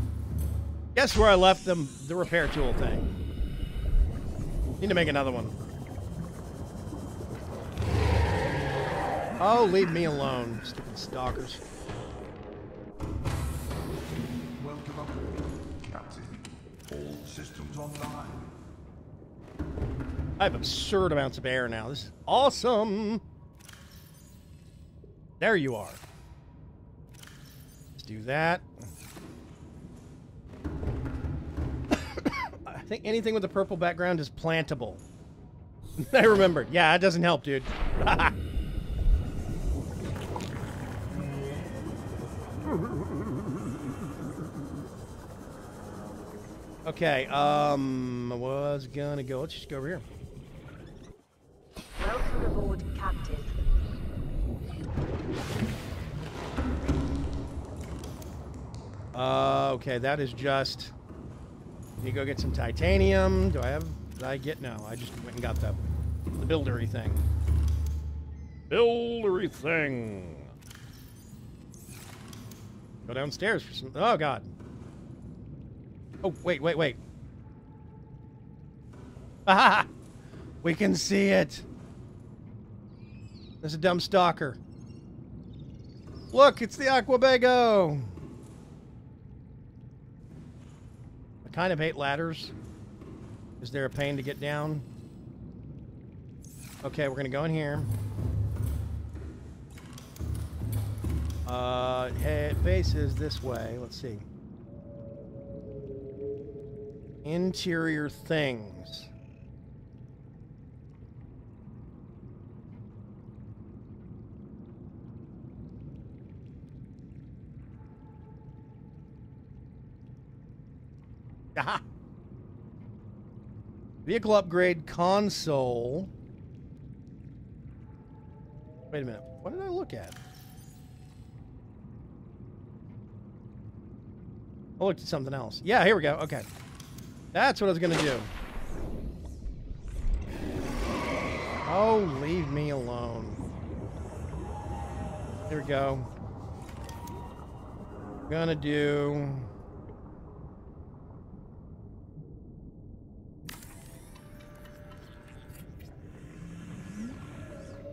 Guess where I left them? The repair tool thing. Need to make another one. Oh, leave me alone, stupid stalkers. Welcome aboard, Captain. All systems online. I have absurd amounts of air now. This is awesome. There you are. Let's do that. I think anything with a purple background is plantable. I remembered. Yeah, it doesn't help, dude. Okay, I was gonna go. Let's just go over here. Welcome aboard, Captain. Okay, that is just... Need to go get some titanium. Do I have... Did I get... No, I just went and got the buildery thing. Buildery thing. Go downstairs for some... Oh, God. Oh, wait. Ah! We can see it. There's a dumb stalker. Look, it's the Aquabago. I kind of hate ladders. Is there a pain to get down? Okay, we're going to go in here. It faces this way. Let's see. Interior things. Aha! Vehicle upgrade console. Wait a minute. What did I look at? I looked at something else. Yeah, here we go. Okay. That's what I was going to do. Oh, leave me alone. Here we go. Gonna do...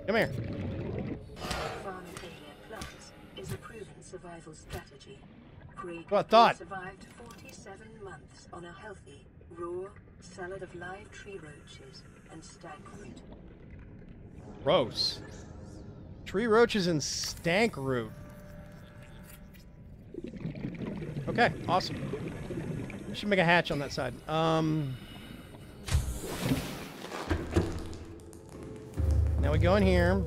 Come here. Farming Alien Plus is a proven survival strategy. Craig Well, I thought. survived 47 months on a healthy, raw salad of live tree roaches and stank root. Gross. Tree roaches and stank root. Okay, awesome. We should make a hatch on that side. Now we go in here.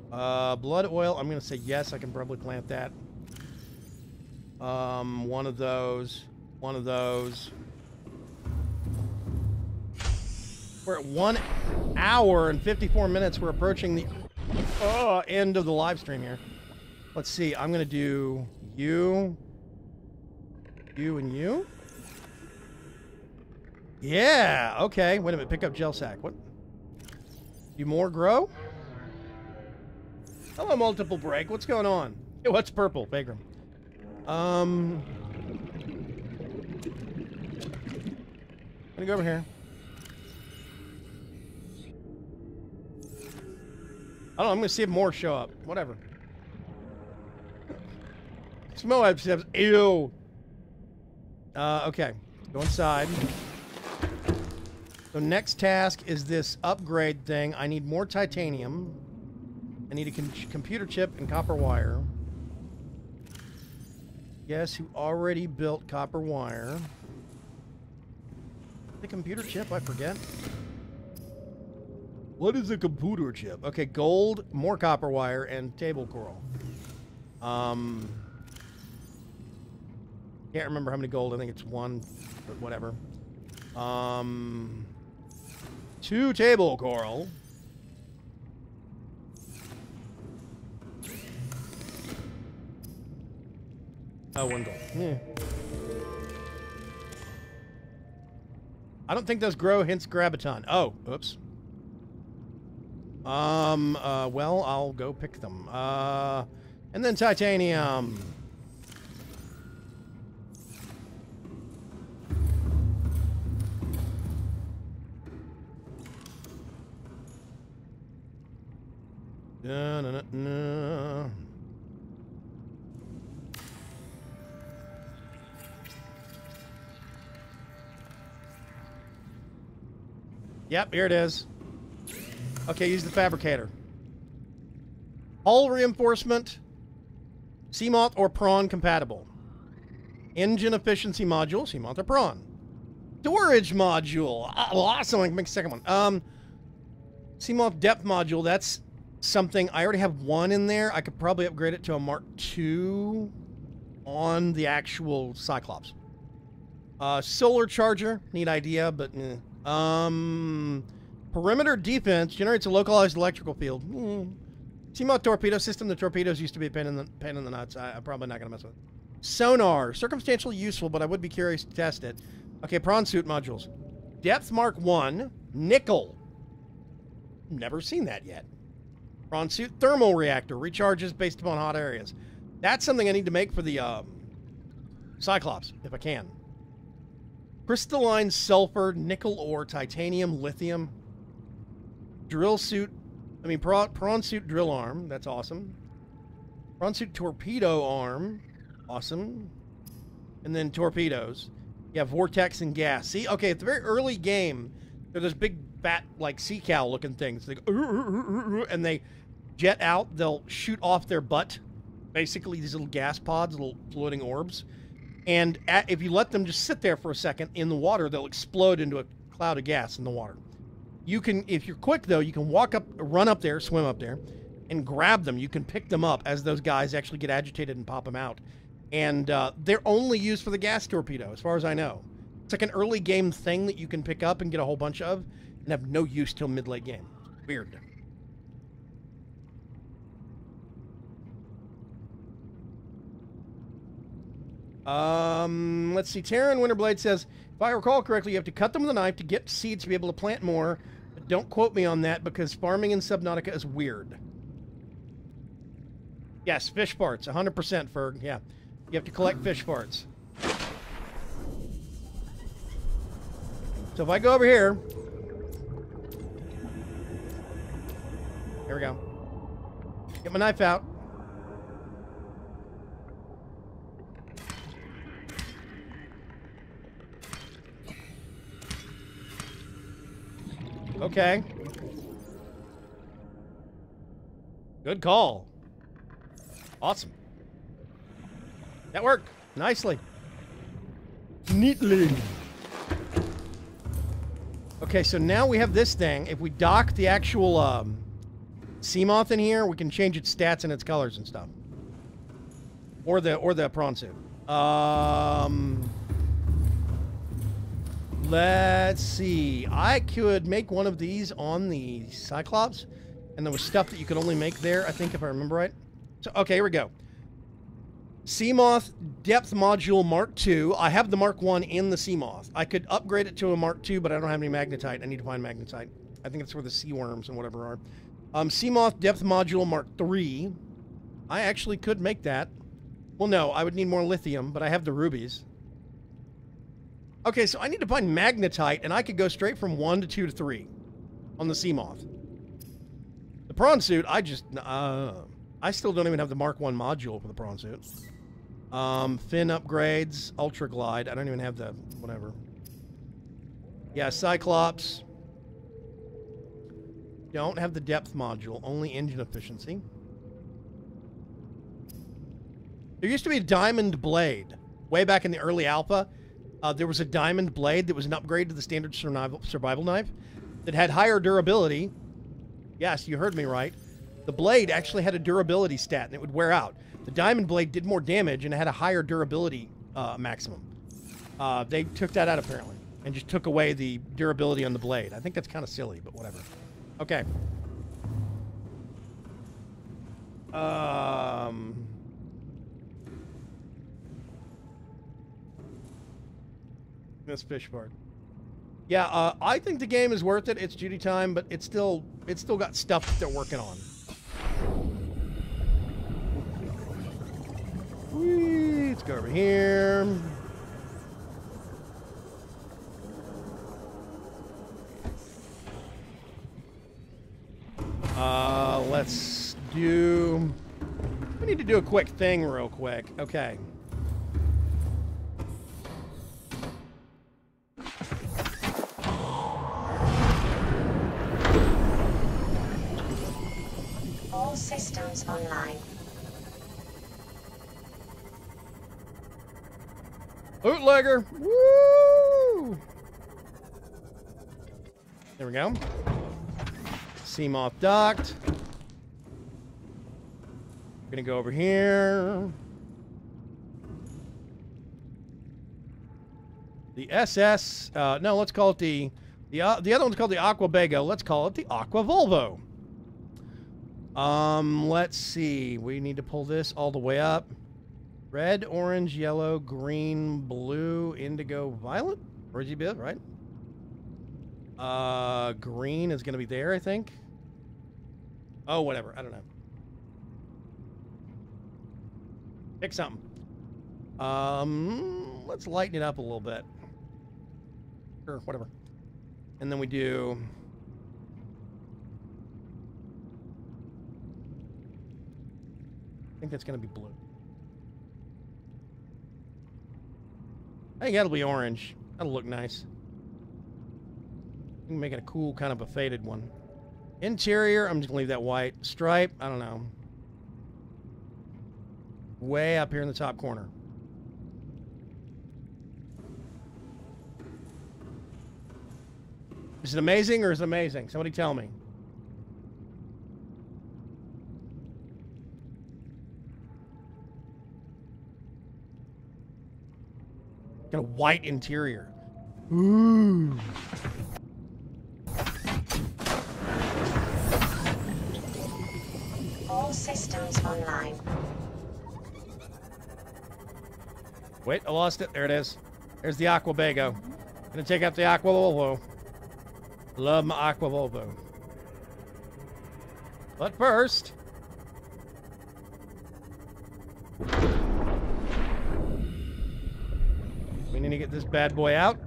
Blood oil. I'm going to say yes. I can probably plant that. One of those. One of those. We're at 1 hour and 54 minutes. We're approaching the end of the live stream here. Let's see. I'm going to do you, and you. Yeah. Okay. Wait a minute. Pick up gel sack. What? Do more grow? Hello, multiple break. What's going on? Hey, what's purple? Vaygrim. I'm gonna go over here. I don't know. I'm gonna see if more show up. Whatever. Smell episodes. Ew. Okay. Go inside. So next task is this upgrade thing. I need more titanium. I need a computer chip and copper wire. Guess who already built copper wire? The computer chip, I forget. What is a computer chip? Okay, gold, more copper wire, and table coral. Can't remember how many gold. I think it's 1, but whatever. 2 table coral. Oh, 1 gold. Yeah. I don't think those grow, hence grab a ton. Oh, oops. Well, I'll go pick them. And then titanium. No. Yep, here it is. Okay, use the fabricator. Hull reinforcement, Seamoth or prawn compatible. Engine efficiency module, Seamoth or prawn. Storage module, awesome. I can make a second one. Seamoth depth module, that's something, I already have 1 in there. I could probably upgrade it to a Mark II on the actual Cyclops. Solar charger, neat idea, but perimeter defense generates a localized electrical field. Seamoth torpedo system. The torpedoes used to be a pain in the nuts. I'm probably not going to mess with it. Sonar, circumstantially useful, but I would be curious to test it. Okay, prawn suit modules. Depth Mark 1, nickel. Never seen that yet. Prawn suit thermal reactor, recharges based upon hot areas. That's something I need to make for the Cyclops, if I can. Crystalline sulfur, nickel ore, titanium, lithium. Drill suit, prawn suit drill arm, that's awesome. Prawn suit torpedo arm, awesome. And then torpedoes. Yeah, vortex and gas. See, okay, it's a very early game. They're those big bat, like sea cow looking things. They go, and they jet out, they'll shoot off their butt. Basically, these little gas pods, little floating orbs. And if you let them just sit there for a second in the water, they'll explode into a cloud of gas in the water. You can, if you're quick though, you can run up there, swim up there, and grab them. You can pick them up as those guys actually get agitated and pop them out. And they're only used for the gas torpedo, as far as I know. It's like an early game thing that you can pick up and get a whole bunch of, and have no use till mid-late game. Weird. Let's see. Terran Winterblade says, if I recall correctly, you have to cut them with a knife to get seeds to be able to plant more. But don't quote me on that because farming in Subnautica is weird. Yes, fish parts, 100%, Ferg. Yeah, you have to collect fish parts. So if I go over here, here we go. Get my knife out. Okay. Good call. Awesome. That worked nicely. Neatly. Okay, so now we have this thing. If we dock the actual sea moth in here, we can change its stats and its colors and stuff. Or the prawn suit. Let's see. I could make one of these on the Cyclops, and there was stuff that you could only make there, I think, if I remember right. So, okay, here we go. Seamoth Depth Module Mark II. I have the Mark I in the Seamoth. I could upgrade it to a Mark II, but I don't have any magnetite. I need to find magnetite. I think it's where the sea worms and whatever are. Seamoth Depth Module Mark III. I actually could make that. Well, no, I would need more lithium, but I have the rubies. Okay, so I need to find magnetite, and I could go straight from 1 to 2 to 3 on the Seamoth. The prawn suit, I still don't even have the Mark I module for the prawn suit. Fin upgrades, Ultra Glide. I don't even have the whatever. Yeah, Cyclops. Don't have the depth module, only engine efficiency. There used to be a diamond blade. Way back in the early alpha, there was a diamond blade that was an upgrade to the standard survival knife that had higher durability. Yes, you heard me right. The blade actually had a durability stat, and it would wear out. The diamond blade did more damage, and it had a higher durability maximum. They took that out, apparently, and just took away the durability on the blade. I think that's kind of silly, but whatever. Okay. This fish part. Yeah, I think the game is worth it. It's duty time, but it's still got stuff that they're working on. Whee, let's go over here. Let's do... We need to do a quick thing real quick. Okay. All systems online. Bootlegger! Woo! There we go. Seamoth docked. We're gonna go over here. The SS. No, let's call it the other one's called the Aqua Bago. Let's call it the Aqua Volvo. Let's see. We need to pull this all the way up. Red, orange, yellow, green, blue, indigo, violet. Where's bit, right? Green is going to be there, I think. Oh, whatever. I don't know. Pick something. Let's lighten it up a little bit. Sure, whatever. And then we do... I think that's going to be blue. I think that'll be orange. That'll look nice. We can make it a cool kind of a faded one. Interior, I'm just gonna leave that white. Stripe, I don't know. Way up here in the top corner. Is it amazing or is it amazing? Somebody tell me. Got a white interior. Ooh. All systems online. Wait, I lost it. There it is. There's the Aqua Bago. Gonna take out the Aqua Volvo. Love my Aqua Volvo. But first... we need to get this bad boy out.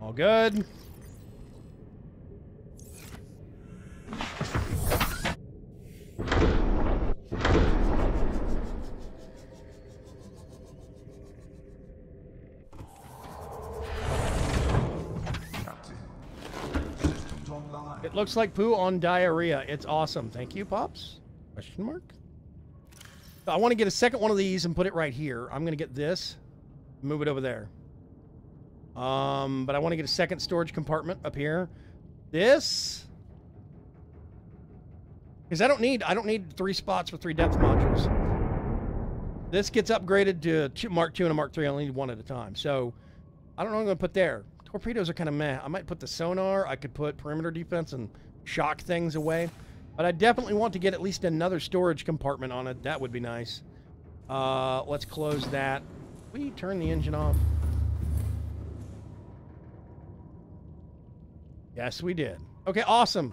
All good. It looks like poo on diarrhea. It's awesome. Thank you, Pops. Question mark? So I want to get a second one of these and put it right here. I'm going to get this. Move it over there. But I want to get a second storage compartment up here. This... because I don't need 3 spots for 3 depth modules. This gets upgraded to Mark II and a Mark III. I only need 1 at a time. So, I don't know what I'm going to put there. Torpedoes are kind of meh. I might put the sonar. I could put perimeter defense and shock things away. But I definitely want to get at least another storage compartment on it. That would be nice. Let's close that. We turn the engine off. Yes, we did. Okay, awesome.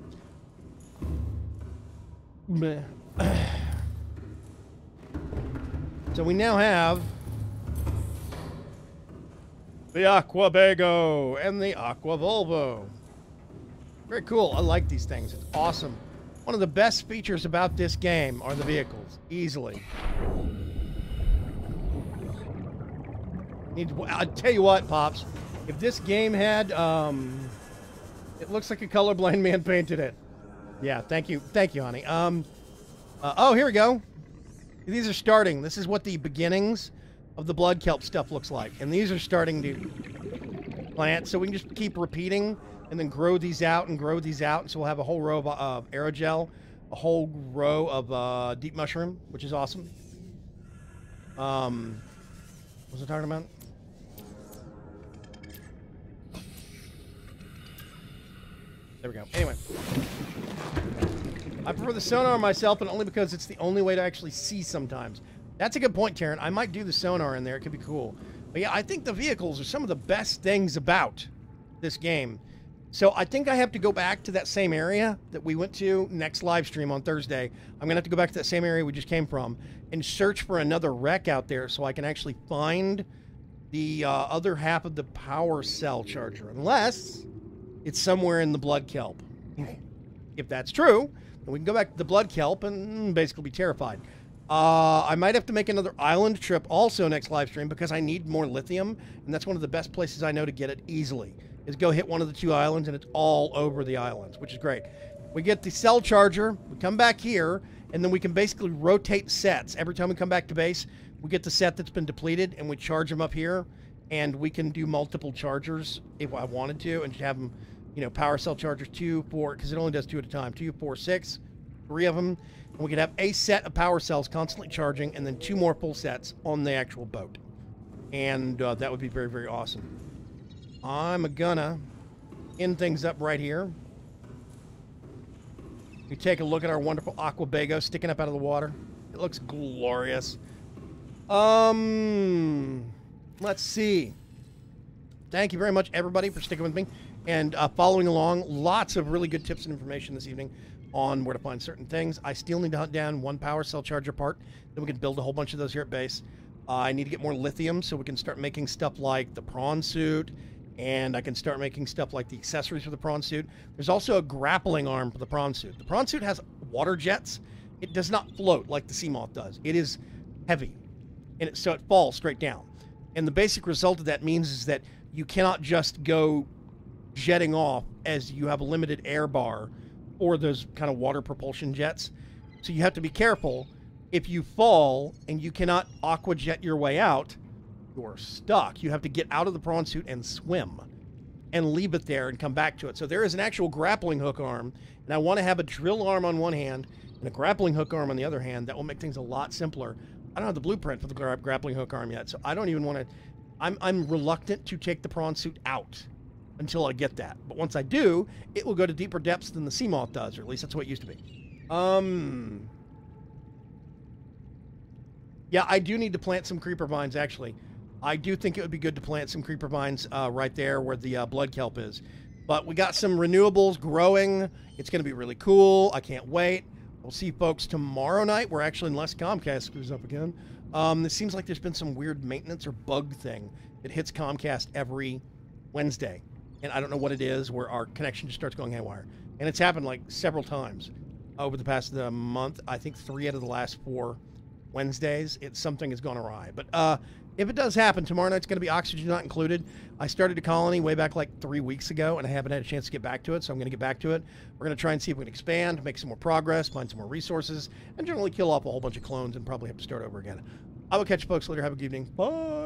So we now have the Aqua Bago and the Aqua Volvo. Very cool. I like these things. It's awesome. One of the best features about this game are the vehicles. Easily. I'll tell you what, Pops. If this game had, it looks like a colorblind man painted it. Yeah, thank you. Thank you, honey. Oh, here we go. These are starting. This is what the beginnings of the blood kelp stuff looks like. And these are starting to plant. So we can just keep repeating and then grow these out and grow these out. And so we'll have a whole row of aerogel, a whole row of deep mushroom, which is awesome. What was I talking about? There we go. Anyway. I prefer the sonar myself, and only because it's the only way to actually see sometimes. That's a good point, Taryn. I might do the sonar in there. It could be cool. But yeah, I think the vehicles are some of the best things about this game. So I think I have to go back to that same area that we went to next live stream on Thursday. I'm going to have to go back to that same area we just came from and search for another wreck out there so I can actually find the other half of the power cell charger. Unless it's somewhere in the blood kelp. If that's true, then we can go back to the blood kelp and basically be terrified. I might have to make another island trip also next live stream because I need more lithium, and that's one of the best places I know to get it easily, is go hit one of the 2 islands, and it's all over the islands, which is great. We get the cell charger, we come back here, and then we can basically rotate sets. Every time we come back to base, we get the set that's been depleted, and we charge them up here, and we can do multiple chargers if I wanted to, and just have them, you know, power cell chargers 2, 4, because it only does 2 at a time. 2, 4, 6, 3 of them. And we could have a set of power cells constantly charging and then 2 more full sets on the actual boat. And that would be very, very awesome. I'm gonna end things up right here. We take a look at our wonderful Aqua Bago sticking up out of the water. It looks glorious. Let's see. Thank you very much, everybody, for sticking with me and following along. Lots of really good tips and information this evening on where to find certain things. I still need to hunt down 1 power cell charger part. Then we can build a whole bunch of those here at base. I need to get more lithium so we can start making stuff like the prawn suit, and I can start making stuff like the accessories for the prawn suit. There's also a grappling arm for the prawn suit. The prawn suit has water jets. It does not float like the Seamoth does. It is heavy, and so it falls straight down. And the basic result of that means is that you cannot just go jetting off, as you have a limited air bar or those kind of water propulsion jets. So you have to be careful. If you fall and you cannot aqua jet your way out, you're stuck. You have to get out of the prawn suit and swim and leave it there and come back to it. So there is an actual grappling hook arm, and I want to have a drill arm on one hand and a grappling hook arm on the other hand. That will make things a lot simpler. I don't have the blueprint for the grappling hook arm yet, so I don't even want to... I'm reluctant to take the prawn suit out until I get that. But once I do, it will go to deeper depths than the sea moth does, or at least that's what it used to be. Yeah, I do need to plant some creeper vines, actually. I do think it would be good to plant some creeper vines right there where the blood kelp is. But we got some renewables growing. It's going to be really cool. I can't wait. We'll see folks tomorrow night. We're actually, unless Comcast screws up again. It seems like there's been some weird maintenance or bug thing that hits Comcast every Wednesday. And I don't know what it is, where our connection just starts going haywire. And it's happened like several times over the past month. I think 3 out of the last 4 Wednesdays, something has gone awry. But if it does happen, tomorrow night's going to be oxygen not included. I started a colony way back like 3 weeks ago, and I haven't had a chance to get back to it, so I'm going to get back to it. We're going to try and see if we can expand, make some more progress, find some more resources, and generally kill off a whole bunch of clones and probably have to start over again. I will catch you folks later. Have a good evening. Bye.